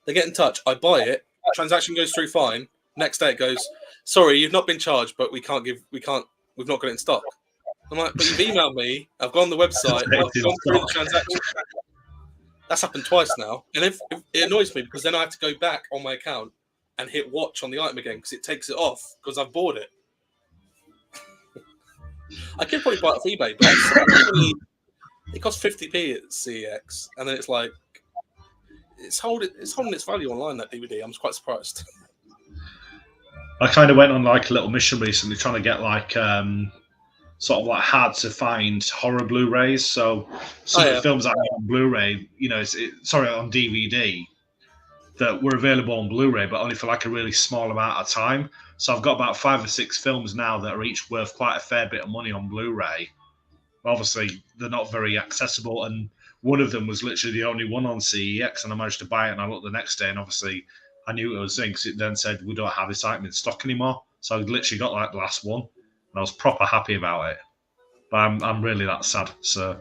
They get in touch. I buy it. Transaction goes through fine. Next day it goes, sorry, you've not been charged, but we've not got it in stock. I'm like, but you've emailed me. I've gone on the website. I've gone through the transaction. That's happened twice now. And if it annoys me because then I have to go back on my account and hit watch on the item again because it takes it off because I've bought it. I could probably buy it off eBay, but it costs 50p at CEX, and then it's like it's holding its value online. That DVD, I'm quite surprised. I kind of went on like a little mission recently, trying to get like sort of like hard to find horror Blu-rays. So some of the films I have on Blu-ray, on DVD, that were available on Blu-ray, but only for like a really small amount of time. So I've got about 5 or 6 films now that are each worth quite a fair bit of money on Blu-ray. Obviously, they're not very accessible, and one of them was literally the only one on CEX, and I managed to buy it, and I looked the next day, and obviously I knew it was in because it then said, we don't have this item in stock anymore. So I literally got like the last one, and I was proper happy about it. But I'm really that sad, so...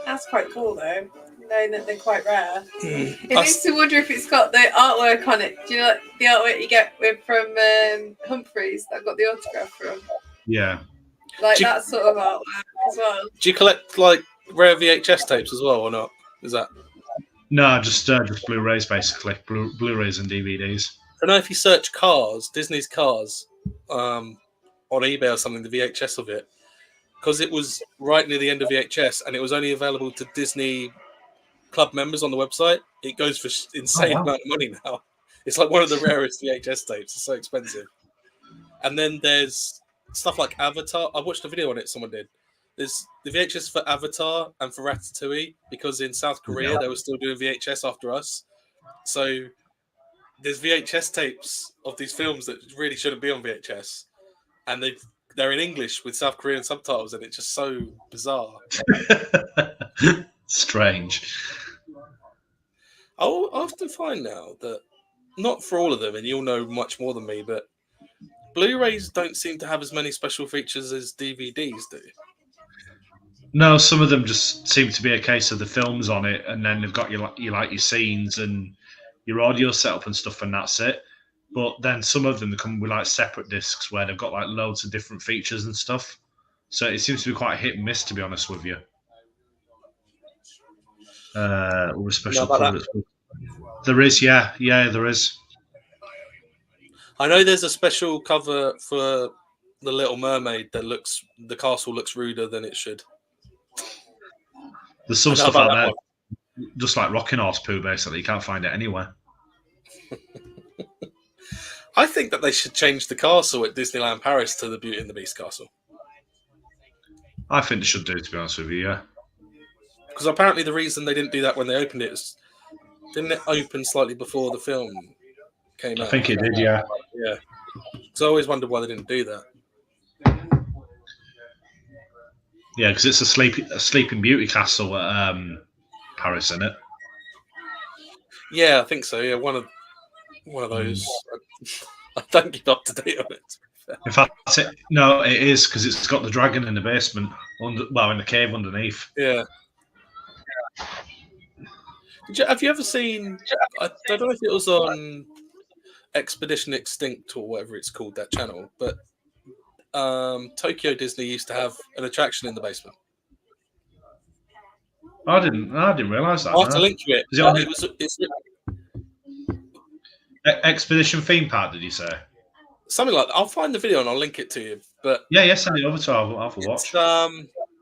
That's quite cool, though, knowing that they're quite rare. It makes me wonder if it's got the artwork on it. Do you know like the artwork you get from Humphreys that I've got the autograph from? Yeah. Like that sort of artwork as well. Do you collect like rare VHS tapes as well, or not? Is that? No, just Blu-rays basically, Blu-rays and DVDs. I know if you search cars, Disney's cars, on eBay or something, the VHS of it, because it was right near the end of VHS and it was only available to Disney Club members on the website. It goes for insane amount of money now. It's like one of the rarest VHS tapes. It's so expensive. And then there's stuff like Avatar. I watched a video on it. Someone did. There's the VHS for Avatar and for Ratatouille because in South Korea they were still doing VHS after us. So there's VHS tapes of these films that really shouldn't be on VHS, and they're in English with South Korean subtitles, and it's just so bizarre. Strange. I often find now that, not for all of them, and you'll know much more than me, but Blu-rays don't seem to have as many special features as DVDs do. No, some of them just seem to be a case of the films on it, and then they've got your scenes and your audio setup and stuff, and that's it. But then some of them come with like separate discs where they've got like loads of different features and stuff. So it seems to be quite hit and miss, to be honest with you. Or a special about cover. There is, yeah, there is. I know there's a special cover for the Little Mermaid that the castle looks ruder than it should. There's some I know stuff about out that there, just like rocking horse poo, basically. You can't find it anywhere. I think that they should change the castle at Disneyland Paris to the Beauty and the Beast castle. I think they should do, to be honest with you, yeah. Because apparently the reason they didn't do that when they opened it is, didn't it open slightly before the film came out? I think it did, yeah. Yeah. So I always wondered why they didn't do that. Yeah, because it's a Sleeping Beauty castle at Paris, isn't it? Yeah, I think so. Yeah, one of those. I don't keep up to date on it. In fact, no, it is because it's got the dragon in the basement, in the cave underneath. Yeah. Have you ever seen? I don't know if it was on Expedition Extinct or whatever it's called, that channel, but Tokyo Disney used to have an attraction in the basement. I didn't realise that. I'll have to link to it. It's Expedition Theme Park, did you say? something like that. I'll find the video and I'll link it to you. But yeah, send it over to I'll have a watch.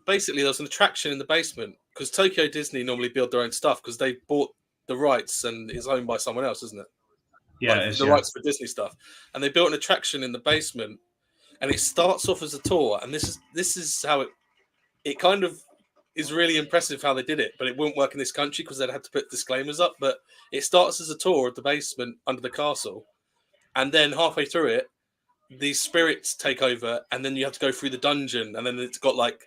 Basically, there's an attraction in the basement because Tokyo Disney normally build their own stuff because they bought the rights and it's owned by someone else, isn't it? Yeah, like, the rights for Disney stuff, and they built an attraction in the basement, and it starts off as a tour, and this is how it kind of is really impressive how they did it, but it wouldn't work in this country because they'd have to put disclaimers up. But it starts as a tour of the basement under the castle, and then halfway through it, these spirits take over, and then you have to go through the dungeon, and then it's got like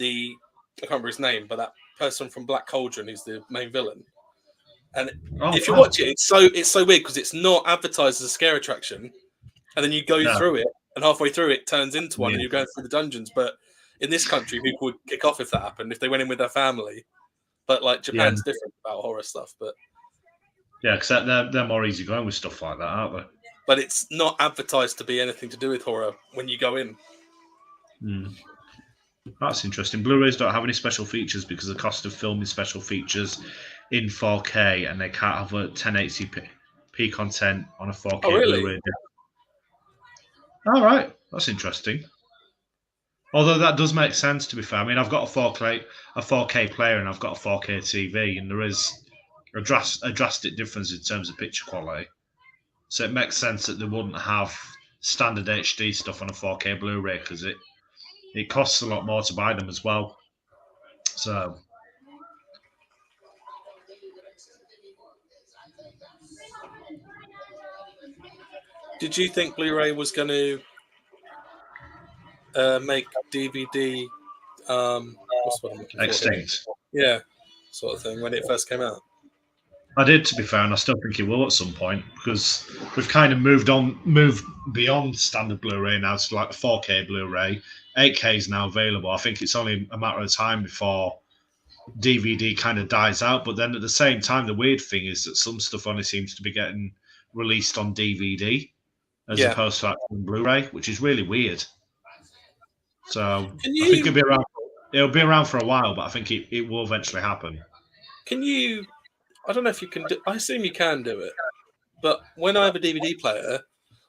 I can't remember his name, but that person from Black Cauldron is the main villain. And if you watch it, it's so weird because it's not advertised as a scare attraction, and then you go through it, and halfway through it turns into one, and you're going through the dungeons. But in this country, people would kick off if that happened, if they went in with their family. But like Japan's different about horror stuff. But yeah, because they're more easy going with stuff like that, aren't they? But it's not advertised to be anything to do with horror when you go in. That's interesting. Blu-rays don't have any special features because of the cost of filming special features in 4K, and they can't have a 1080p content on a 4K Blu-ray. All right, that's interesting. Although that does make sense, to be fair. I mean, I've got a 4K player, and I've got a 4K TV, and there is a drastic difference in terms of picture quality. So it makes sense that they wouldn't have standard HD stuff on a 4K Blu-ray because it costs a lot more to buy them as well. So did you think Blu-ray was going to make DVD extinct? Yeah, sort of thing when it first came out. I did, to be fair, and I still think it will at some point because we've kind of moved beyond standard Blu-ray now to like the 4K Blu-ray. 8K is now available. I think it's only a matter of time before DVD kind of dies out. But then at the same time, the weird thing is that some stuff only seems to be getting released on DVD as opposed to actual Blu-ray, which is really weird. So I think it'll be around. It'll be around for a while, but I think it will eventually happen. Can you? I don't know if you can do. I assume you can do it, but when I have a DVD player,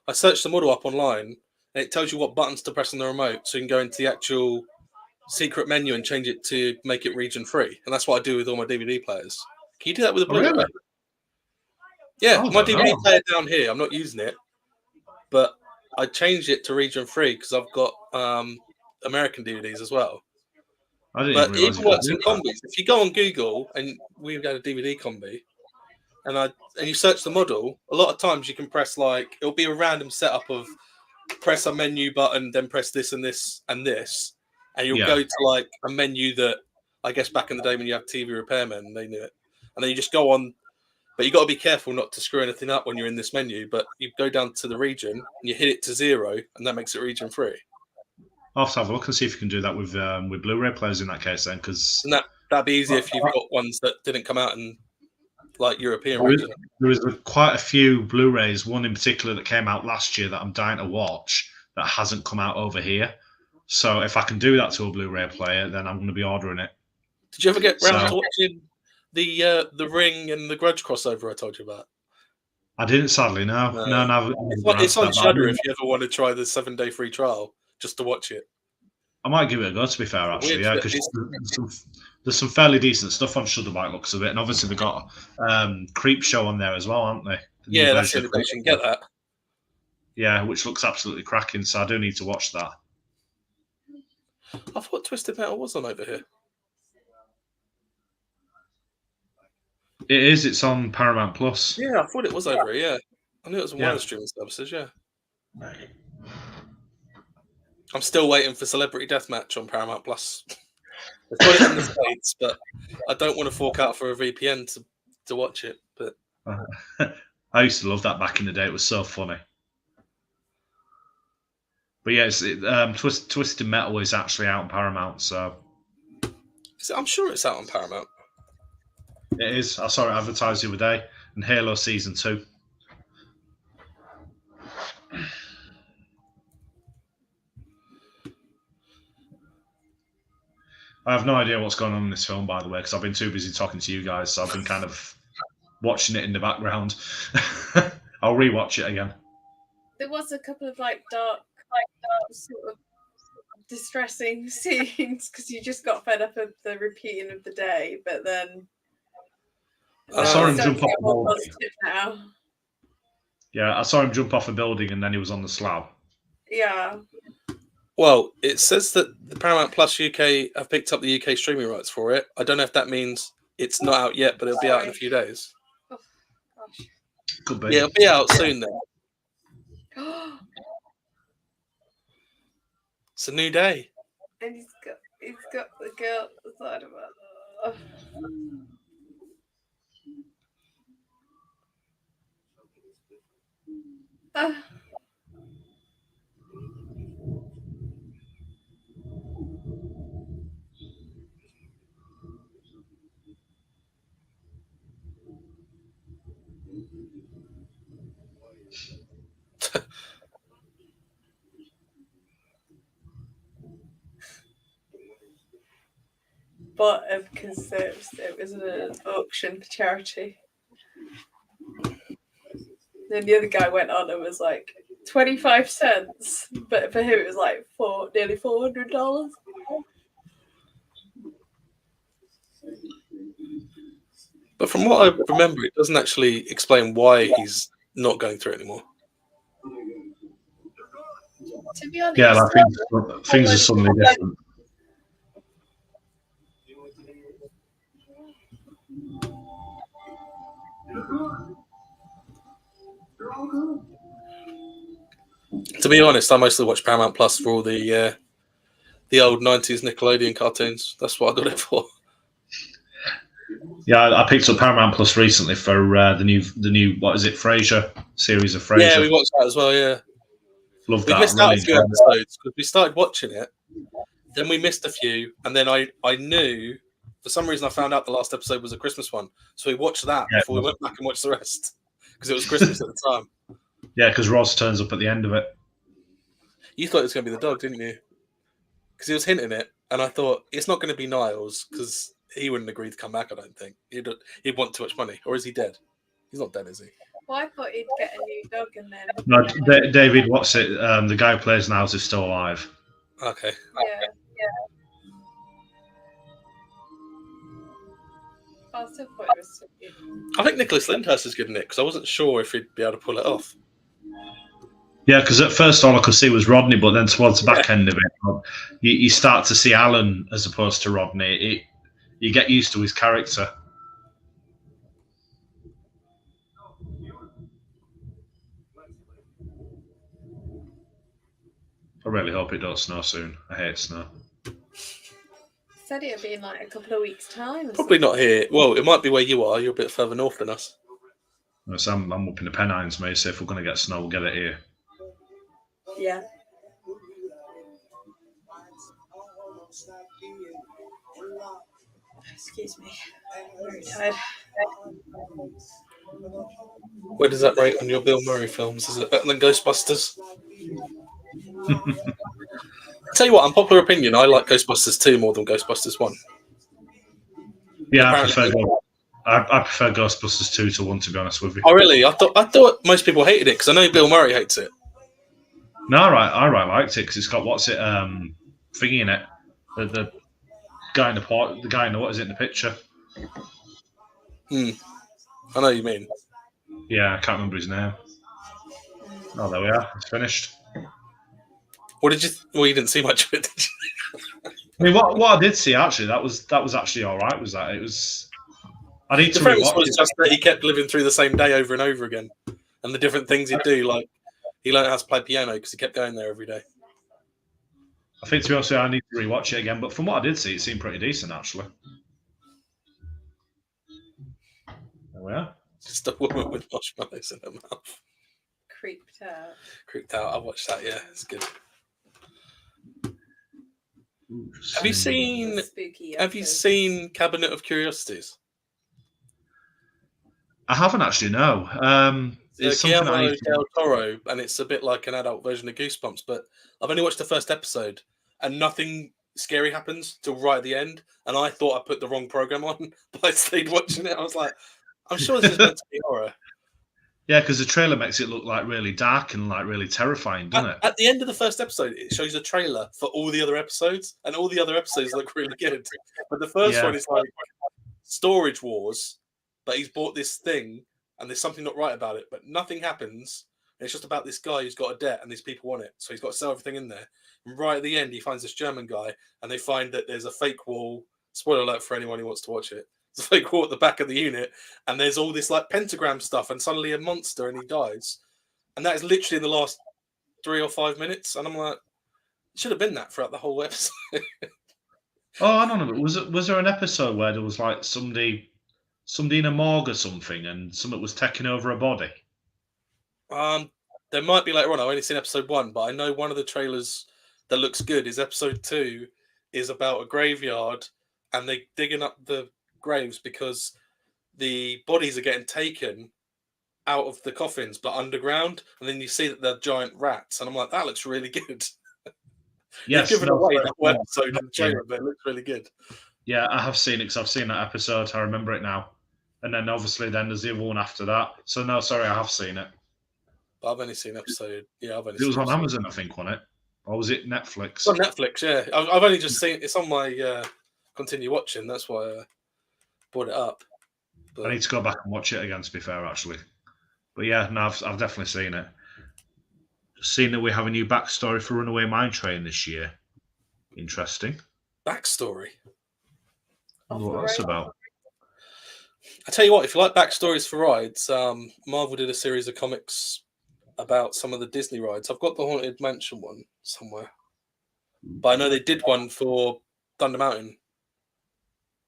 I search the model up online, and it tells you what buttons to press on the remote, so you can go into the actual secret menu and change it to make it region free. And that's what I do with all my DVD players. Can you do that with a Blu-ray? Really? Yeah, my DVD player down here, I'm not using it, but I changed it to region free because I've got American DVDs as well. But it even works in combis. If you go on Google and we've got a DVD combi, and you search the model, a lot of times you can press it'll be a random setup of press a menu button, then press this and this and this, and you'll go to a menu that I guess back in the day when you have TV repairmen, they knew it, and then you just go on. But you got to be careful not to screw anything up when you're in this menu. But you go down to the region and you hit it to 0, and that makes it region free. I'll have to have a look and see if you can do that with Blu-ray players in that case then, because that'd be easier if you've got ones that didn't come out in European region. There is quite a few Blu-rays, one in particular that came out last year that I'm dying to watch that hasn't come out over here. So if I can do that to a Blu-ray player, then I'm going to be ordering it. Did you ever get round to watching the Ring and the Grudge crossover I told you about? I didn't, sadly. No, No. no. It's on Shudder if you ever want to try the 7-day free trial just to watch it. I might give it a go, to be fair, actually. Weird, Yeah, because there's some fairly decent stuff on Shudder by the looks of it, and obviously they've got Creep Show on there as well, aren't they? The new Yeah, that's the version only place you can get that. Yeah, which looks absolutely cracking. So I do need to watch that. I thought Twisted Metal was on over here. It is. It's on Paramount Plus. Yeah, I thought it was over here. Yeah, I knew it was on one of the streaming services. Yeah. I'm still waiting for Celebrity Deathmatch on Paramount Plus. They've got it in the States, but I don't want to fork out for a VPN to watch it. But I used to love that back in the day. It was so funny. But yeah, Twisted Metal is actually out on Paramount, so I'm sure it's out on Paramount. it is. I saw it advertised the other day, and Halo Season 2. I have no idea what's going on in this film, by the way, because I've been too busy talking to you guys, so I've been kind of watching it in the background. I'll rewatch it again. There was a couple of dark sort of distressing scenes because you just got fed up of the repeating of the day, but then I saw him starting jump to off get a more building. positive now. Yeah, I saw him jump off a building, and then he was on the slab. Yeah. Well, it says that the Paramount Plus UK have picked up the UK streaming rights for it. I don't know if that means it's not out yet, but it'll be out in a few days. Oh, gosh. Could be. Yeah, it'll be out soon then. It's a new day. And he's got the girl at the side of it. But because it was an auction for charity. Then the other guy went on and was like 25 cents, but for him it was like nearly $400. But from what I remember, it doesn't actually explain why he's not going through it anymore. To be honest, Yeah, things are suddenly different. To be honest, I mostly watch Paramount Plus for all the old 90s Nickelodeon cartoons. That's what I got it for. Yeah, I picked up Paramount Plus recently for the new what is it, Frasier series of Frasier. Yeah, we watched that as well. Yeah, Love we that. missed out a few episodes because we started watching it, then we missed a few, and then I knew for some reason I found out the last episode was a Christmas one, so we watched that before we went back and watched the rest because it was Christmas at the time. Yeah, because Ross turns up at the end of it. You thought it was going to be the dog, didn't you? Because he was hinting it, and I thought it's not going to be Niles because he wouldn't agree to come back. I don't think he'd want too much money, or is he dead? He's not dead, is he? Well, I thought he'd get a new dog and then. No, David, what's it? The guy who plays Niles is still alive. Okay. Yeah. I still thought it was sweet. I think Nicholas Lyndhurst is good in it because I wasn't sure if he'd be able to pull it off. Yeah, because at first all I could see was Rodney, but then towards the back end of it, you start to see Alan as opposed to Rodney. You get used to his character. I really hope it don't snow soon. I hate snow. Said it'd be in like a couple of weeks' time. Probably not here. Well, it might be where you are. You're a bit further north than us. So I'm up in the Pennines, mate, so if we're going to get snow, we'll get it here. Yeah. Excuse me. I'm very tired. Where does that rate on your Bill Murray films? Is it better than Ghostbusters? Tell you what, unpopular opinion, I like Ghostbusters 2 more than Ghostbusters 1. Yeah, I prefer I prefer Ghostbusters 2 to 1, to be honest with you. Oh, really? I thought most people hated it because I know Bill Murray hates it. No, I liked it because it's got thingy in it. The guy in the picture. I know what you mean. Yeah, I can't remember his name. Oh, there we are. It's finished. What did you? Well, you didn't see much of it, did you? I mean, what I did see actually, that was actually all right. Was that? It was. I need The to premise rewatch was it. just that he kept living through the same day over and over again, and the different things he'd do. Like he learned how to play piano because he kept going there every day. I think, to be honest, I need to rewatch it again. But from what I did see, it seemed pretty decent actually. There we are. Just a woman with marshmallows in her mouth. Creeped out. Creeped out. I watched that. Yeah, it's good. Ooh, Have you seen? Spooky. Have you seen Cabinet of Curiosities? I haven't actually. No. It's something I Guillermo need to. del Toro, and it's a bit like an adult version of Goosebumps. But I've only watched the first episode, and nothing scary happens till right at the end. And I thought I put the wrong program on, but I stayed watching it. I was like, I'm sure this is meant to be horror. Yeah, because the trailer makes it look like really dark and like really terrifying, doesn't it? At the end of the first episode, it shows a trailer for all the other episodes, and all the other episodes look really good. But the first one is like storage wars, but he's bought this thing, and there's something not right about it, but nothing happens. And it's just about this guy who's got a debt, and these people want it, so he's got to sell everything in there. And right at the end, he finds this German guy, and they find that there's a fake wall. Spoiler alert for anyone who wants to watch it. There's a fake wall at the back of the unit, and there's all this like pentagram stuff, and suddenly a monster, and he dies. And that is literally in the last 3 or 5 minutes, and I'm like, it should have been that throughout the whole episode. Oh, I don't know. Was there an episode where there was like somebody in a morgue or something, and something was taking over a body? There might be later on. I've only seen episode 1, but I know one of the trailers that looks good is episode 2, is about a graveyard, and they digging up the graves because the bodies are getting taken out of the coffins but underground, and then you see that they're giant rats, and I'm like, that looks really good. Yes, They've given away that no, episode in the trailer, but it looks really good. yeah, I have seen it because I've seen that episode. I remember it now. And then obviously then there's the other one after that. So no, sorry, I have seen it. But I've only seen episode. Yeah, I've only. It was seen on episode. Amazon, I think, wasn't it? Or was it Netflix? It's on Netflix. Yeah, I've only just seen it's on my continue watching. That's why I brought it up. But I need to go back and watch it again, to be fair, actually. But yeah, no, I've definitely seen it. Just seen that we have a new backstory for Runaway Mine Train this year. Interesting. backstory. I wonder what that's about. I tell you what, if you like backstories for rides, Marvel did a series of comics about some of the Disney rides. I've got the Haunted Mansion one somewhere, but I know they did one for Thunder Mountain.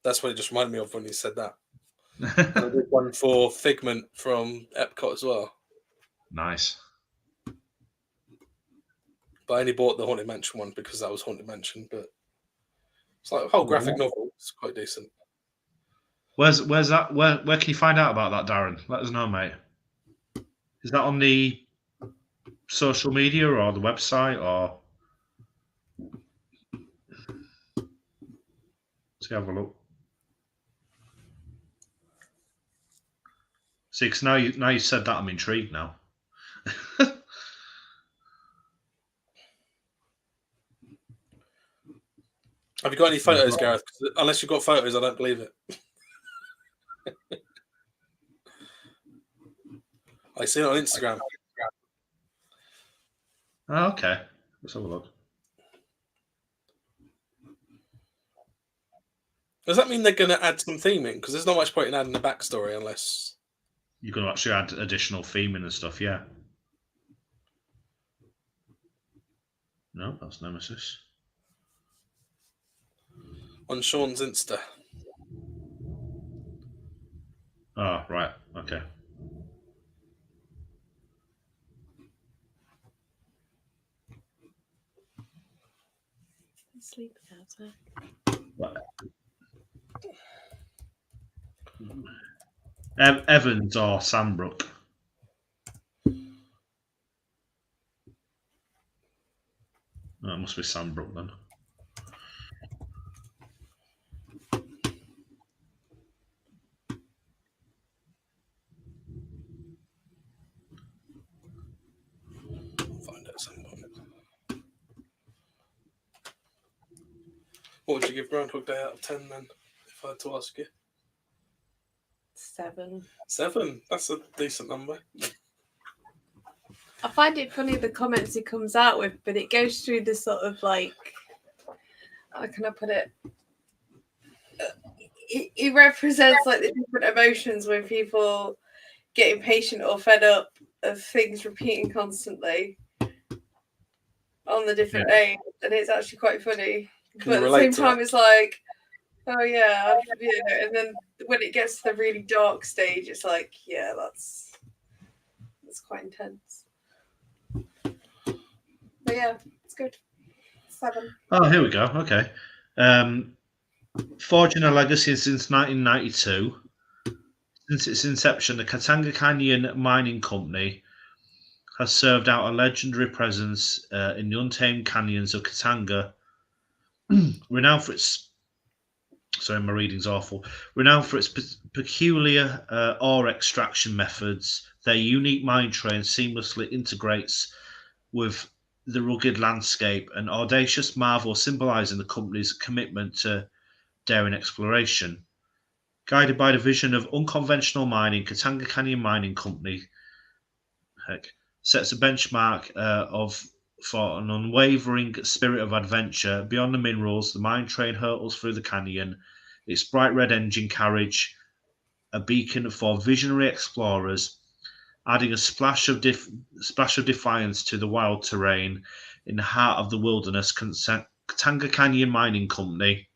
That's what it just reminded me of when you said that. And they did one for Figment from Epcot as well. Nice. But I only bought the Haunted Mansion one because that was Haunted Mansion. But it's like a whole graphic novel. It's quite decent. Where's that? Where can you find out about that, Darren? Let us know, mate. Is that on the social media or the website or? Let's have a look. See, because now you said that, I'm intrigued now. Have you got any photos, Gareth? 'Cause unless you've got photos, I don't believe it. I see it on Instagram. Oh, okay. Let's have a look. Does that mean they're going to add some theming? Because there's not much point in adding a backstory unless... You're going to actually add additional theming and stuff, yeah. No, that's Nemesis. On Sean's Insta. Oh, right. Okay. Sleep outside. Evans or Sandbrook? No, it must be Sandbrook then. What would you give Groundhog Day out of 10 then, if I had to ask you? 7. 7? That's a decent number. I find it funny the comments he comes out with, but it goes through the sort of like, how can I put it? He represents like the different emotions when people get impatient or fed up of things repeating constantly on the different names, and it's actually quite funny. Can But you at the relate same to time, that? it's like, oh yeah, and then when it gets to the really dark stage, it's like, yeah, that's quite intense. But yeah, it's good. 7. Oh, here we go. Okay. Forging a legacy since 1992. Since its inception, the Katanga Canyon Mining Company has served out a legendary presence in the untamed canyons of Katanga, renowned for its. Sorry, my reading's awful. Renowned for its peculiar ore extraction methods, their unique mine train seamlessly integrates with the rugged landscape, an audacious marvel symbolizing the company's commitment to daring exploration. Guided by the vision of unconventional mining, Katanga Canyon Mining Company sets a benchmark for an unwavering spirit of adventure. Beyond the minerals, the mine train hurtles through the canyon, its bright red engine carriage a beacon for visionary explorers, adding a splash of defiance to the wild terrain in the heart of the wilderness. Katanga Canyon Mining Company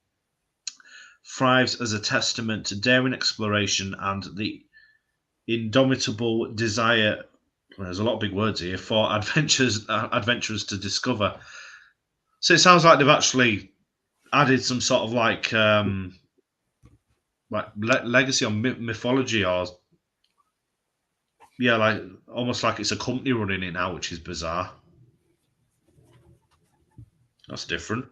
thrives as a testament to daring exploration and the indomitable desire. There's a lot of big words here for adventurers to discover. So it sounds like they've actually added some sort of like legacy or mythology, or yeah, like almost like it's a company running it now, which is bizarre. That's different.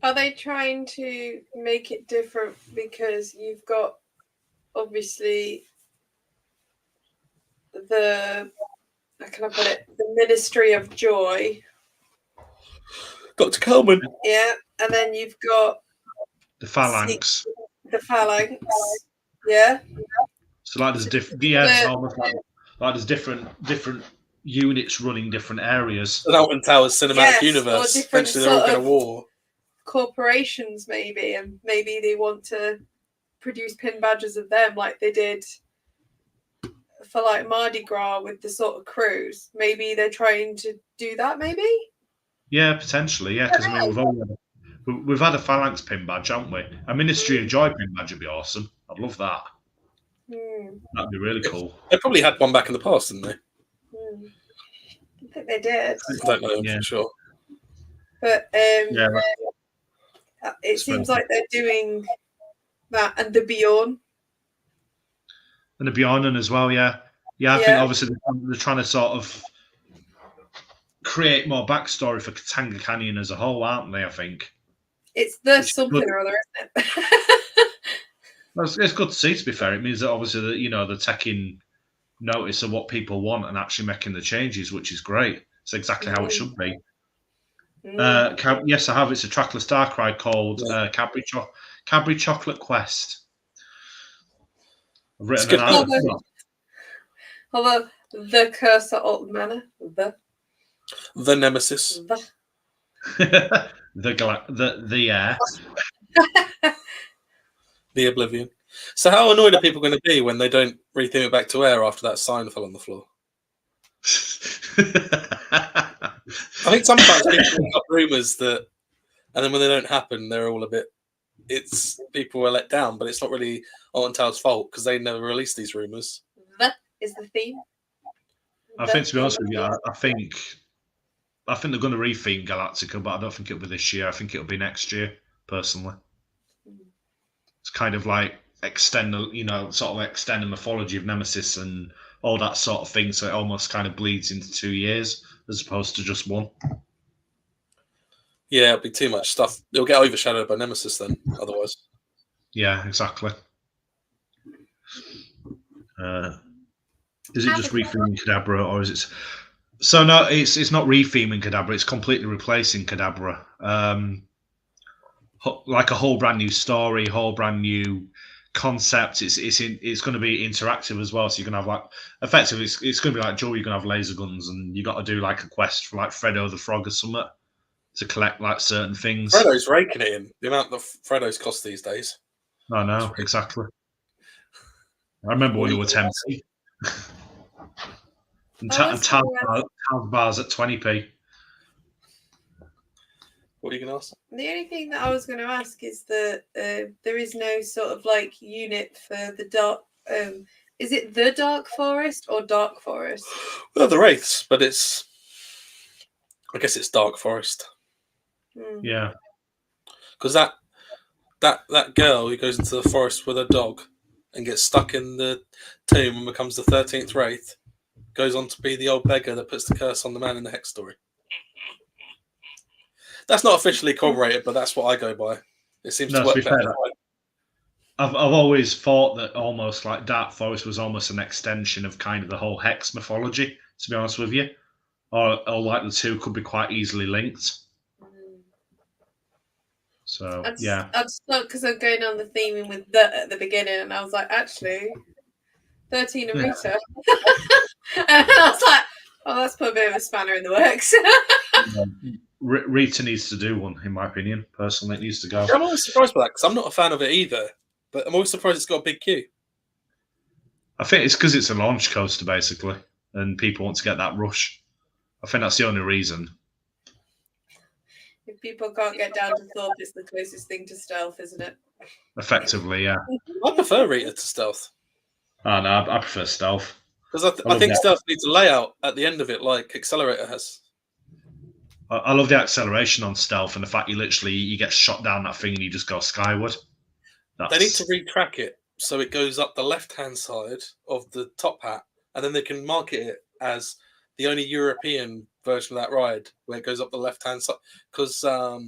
Are they trying to make it different because you've got obviously the, how can I put it, the Ministry of Joy? Dr. Coleman. Yeah, and then you've got The phalanx. The phalanx. Yeah. So like there's different. Yeah, it's almost like there's different units running different areas. An Alton Towers cinematic universe. Eventually, they're all going to war. Corporations, maybe, and maybe they want to produce pin badges of them like they did for like Mardi Gras with the sort of cruise. Maybe they're trying to do that. Maybe. Yeah, potentially. Yeah, because I mean we've had a phalanx pin badge, haven't we? A Ministry of Joy pin badge would be awesome. I'd love that. That'd be really cool. They probably had one back in the past, didn't they? I think they did. I don't know for sure. But yeah, it seems like they're doing that, and the Bjorn. And the Bjornen as well, yeah. Yeah, I think obviously they're trying to sort of create more backstory for Katanga Canyon as a whole, aren't they, I think? It's the something or other, isn't it? It's good to see, to be fair. It means that obviously that, they're taking notice of what people want and actually making the changes, which is great. It's exactly how it should be. Yes, I have. It's a trackless dark ride called Cadbury Chocolate Quest. I've written it out. Although the Curse at Alton Manor, the Nemesis, the air, the Oblivion. So, how annoyed are people going to be when they don't retheme it back to air after that sign fell on the floor? I think sometimes people have got rumours that, and then when they don't happen, they're all a bit. It's people are let down, but it's not really Alton Towers' fault because they never released these rumours. That is the theme. I think, to be honest with you, I think they're going to retheme Galactica, but I don't think it'll be this year. I think it'll be next year, personally. It's kind of like extend the mythology of Nemesis and all that sort of thing, so it almost kind of bleeds into 2 years as opposed to just one. Yeah, it'll be too much stuff. It'll get overshadowed by Nemesis then, otherwise. Yeah, exactly. Is it just retheming Kadabra, or is it? So no, it's not retheming Kadabra. It's completely replacing Kadabra. Like a whole brand new story, whole brand new concept. It's going to be interactive as well. So you're going to have like effectively, it's going to be like Joe. You're going to have laser guns, and you got to do like a quest for like Freddo the Frog or something to collect like certain things. Freddo's raking it in. The amount that Freddo's cost these days. I know exactly. I remember when they were 10p. And Taz bars at 20p. What are you going to ask? The only thing that I was going to ask is that there is no sort of like unit for the dark. Is it the Dark Forest or Dark Forest? Well, the Wraiths, but I guess it's Dark Forest. Yeah. Because that girl who goes into the forest with her dog and gets stuck in the tomb and becomes the 13th Wraith goes on to be the old beggar that puts the curse on the man in the Hex story. That's not officially corroborated, but that's what I go by. It seems to work better. I've always thought that almost like Dark Forest was almost an extension of kind of the whole Hex mythology, to be honest with you. Or like the two could be quite easily linked. So, yeah. I just thought because I'm going on the theming with the at the beginning, and I was like, actually, 13 and Rita. And I was like, oh, that's put a bit of a spanner in the works. Rita needs to do one, in my opinion. Personally, it needs to go. I'm always surprised by that because I'm not a fan of it either. But I'm always surprised it's got a big queue. I think it's because it's a launch coaster, basically, and people want to get that rush. I think that's the only reason. If people can't get down to Thorpe, it's the closest thing to stealth, isn't it? Effectively, yeah. I prefer Rita to stealth. Oh, no, I prefer stealth. Because I think stealth needs a layout at the end of it like Accelerator has. I love the acceleration on stealth and the fact you get shot down that thing and you just go skyward. They need to retrack it so it goes up the left-hand side of the top hat, and then they can market it as the only European version of that ride where it goes up the left-hand side. Because I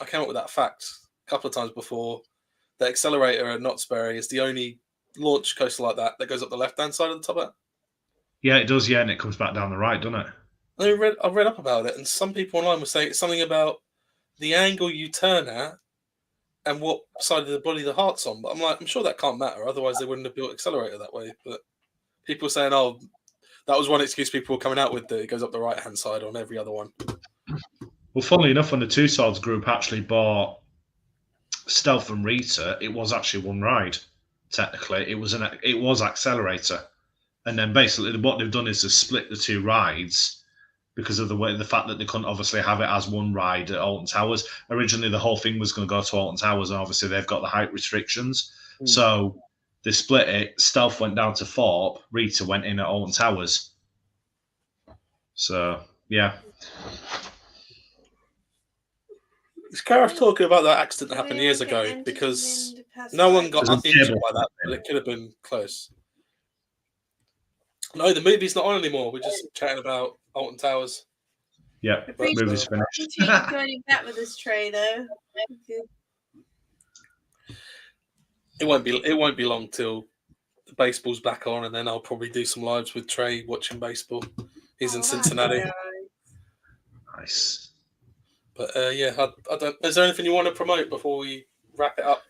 came up with that fact a couple of times before. The Accelerator at Knott's Berry is the only launch coaster like that goes up the left-hand side of the top hat. Yeah, it does, yeah, and it comes back down the right, doesn't it? I've read up about it, and some people online were saying it's something about the angle you turn at and what side of the body the heart's on. But I'm sure that can't matter. Otherwise, they wouldn't have built Accelerator that way. But people were saying, oh, that was one excuse people were coming out with, that it goes up the right-hand side on every other one. Well, funnily enough, when the Two Swords group actually bought Stealth and Rita, it was actually one ride, technically. It was Accelerator. And then basically what they've done is to split the two rides because of the fact that they couldn't obviously have it as one ride at Alton Towers. Originally, the whole thing was going to go to Alton Towers, and obviously they've got the height restrictions. So they split it. Stealth went down to Thorpe. Rita went in at Alton Towers. So, yeah. Is Gareth talking about that accident that happened years ago? Because no one got injured by that, but it could have been close. No, the movie's not on anymore. We're just chatting about Alton Towers. Yeah, the movie's finished. Joining back with this tray, though. It won't be long till the baseball's back on, and then I'll probably do some lives with Trey watching baseball. He's in Cincinnati. Nice. But yeah, I don't. Is there anything you want to promote before we wrap it up?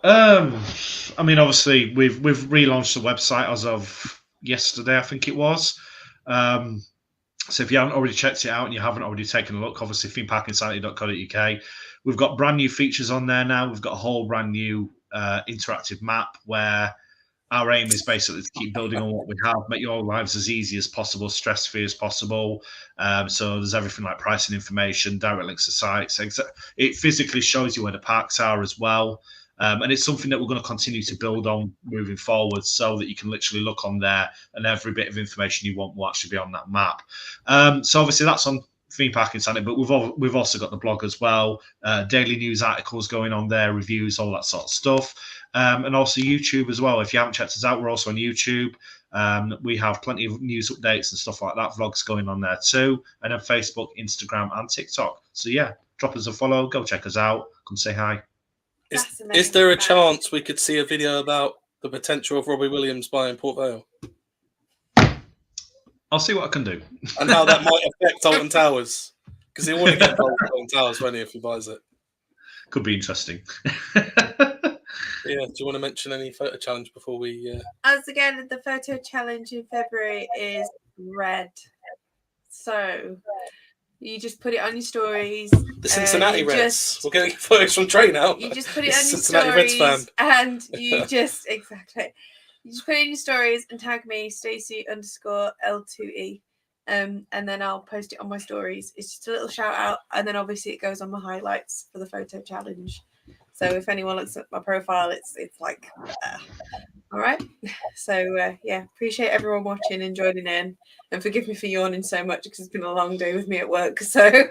I mean, obviously we've relaunched the website as of yesterday, I think it was. So if you haven't already checked it out and you haven't already taken a look, obviously ThemeParkInsanity.co.uk. We've got brand new features on there now. We've got a whole brand new interactive map where our aim is basically to keep building on what we have, make your lives as easy as possible, stress-free as possible. So there's everything like pricing information, direct links to sites. It physically shows you where the parks are as well. And it's something that we're going to continue to build on moving forward so that you can literally look on there and every bit of information you want will actually be on that map. So obviously that's on Theme Park Insanity, but we've also got the blog as well, daily news articles going on there, reviews, all that sort of stuff. And also YouTube as well. If you haven't checked us out, we're also on YouTube. We have plenty of news updates and stuff like that, vlogs going on there too. And then Facebook, Instagram and TikTok. So yeah, drop us a follow, go check us out, come say hi. Is there a chance we could see a video about the potential of Robbie Williams buying Port Vale? I'll see what I can do. and how that might affect Alton Towers. Because he'll want to get involved with Alton Towers, won't he, if he buys it? Could be interesting. Yeah, do you want to mention any photo challenge before we... As again, the photo challenge in February is red. So you just put it on your stories. The Cincinnati you Reds. We're getting photos from Trey now. You just put it He's on a your Cincinnati Reds stories, fan. and you just exactly. You just put it in your stories and tag me Stacey_L2E, and then I'll post it on my stories. It's just a little shout out, and then obviously it goes on my highlights for the photo challenge. So if anyone looks at my profile, it's like, all right. So yeah, appreciate everyone watching and joining in, and forgive me for yawning so much because it's been a long day with me at work. So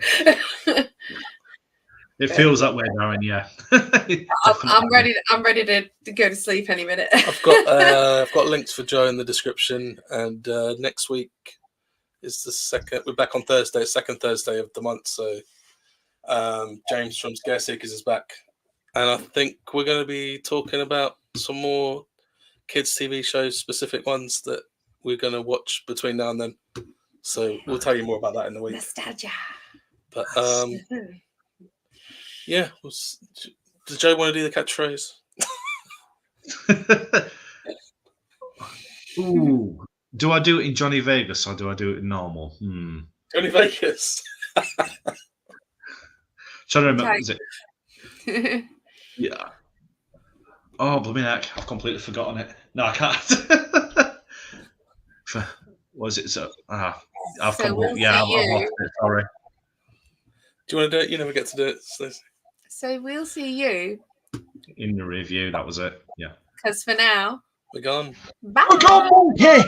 It feels that way, Darren. Yeah. I'm ready. I'm ready to go to sleep any minute. I've got links for Joe in the description, and next week is the second. We're back on Thursday, second Thursday of the month. So James from Scare Seekers is back, and I think we're going to be talking about some more kids' TV shows, specific ones that we're going to watch between now and then. So we'll tell you more about that in the week. Nostalgia. But yeah, does Joe want to do the catchphrase? Ooh. Do I do it in Johnny Vegas or do I do it in normal? Johnny Vegas. Trying to remember. Okay. Is it? Yeah. Oh, blooming heck! I've completely forgotten it. No, I can't. Was it so? I've So completely. we'll I've see you. lost it. Sorry. Do you want to do it? You never get to do it. So we'll see you. In the review, that was it. Yeah. Because for now, We're gone. bye. Yeah.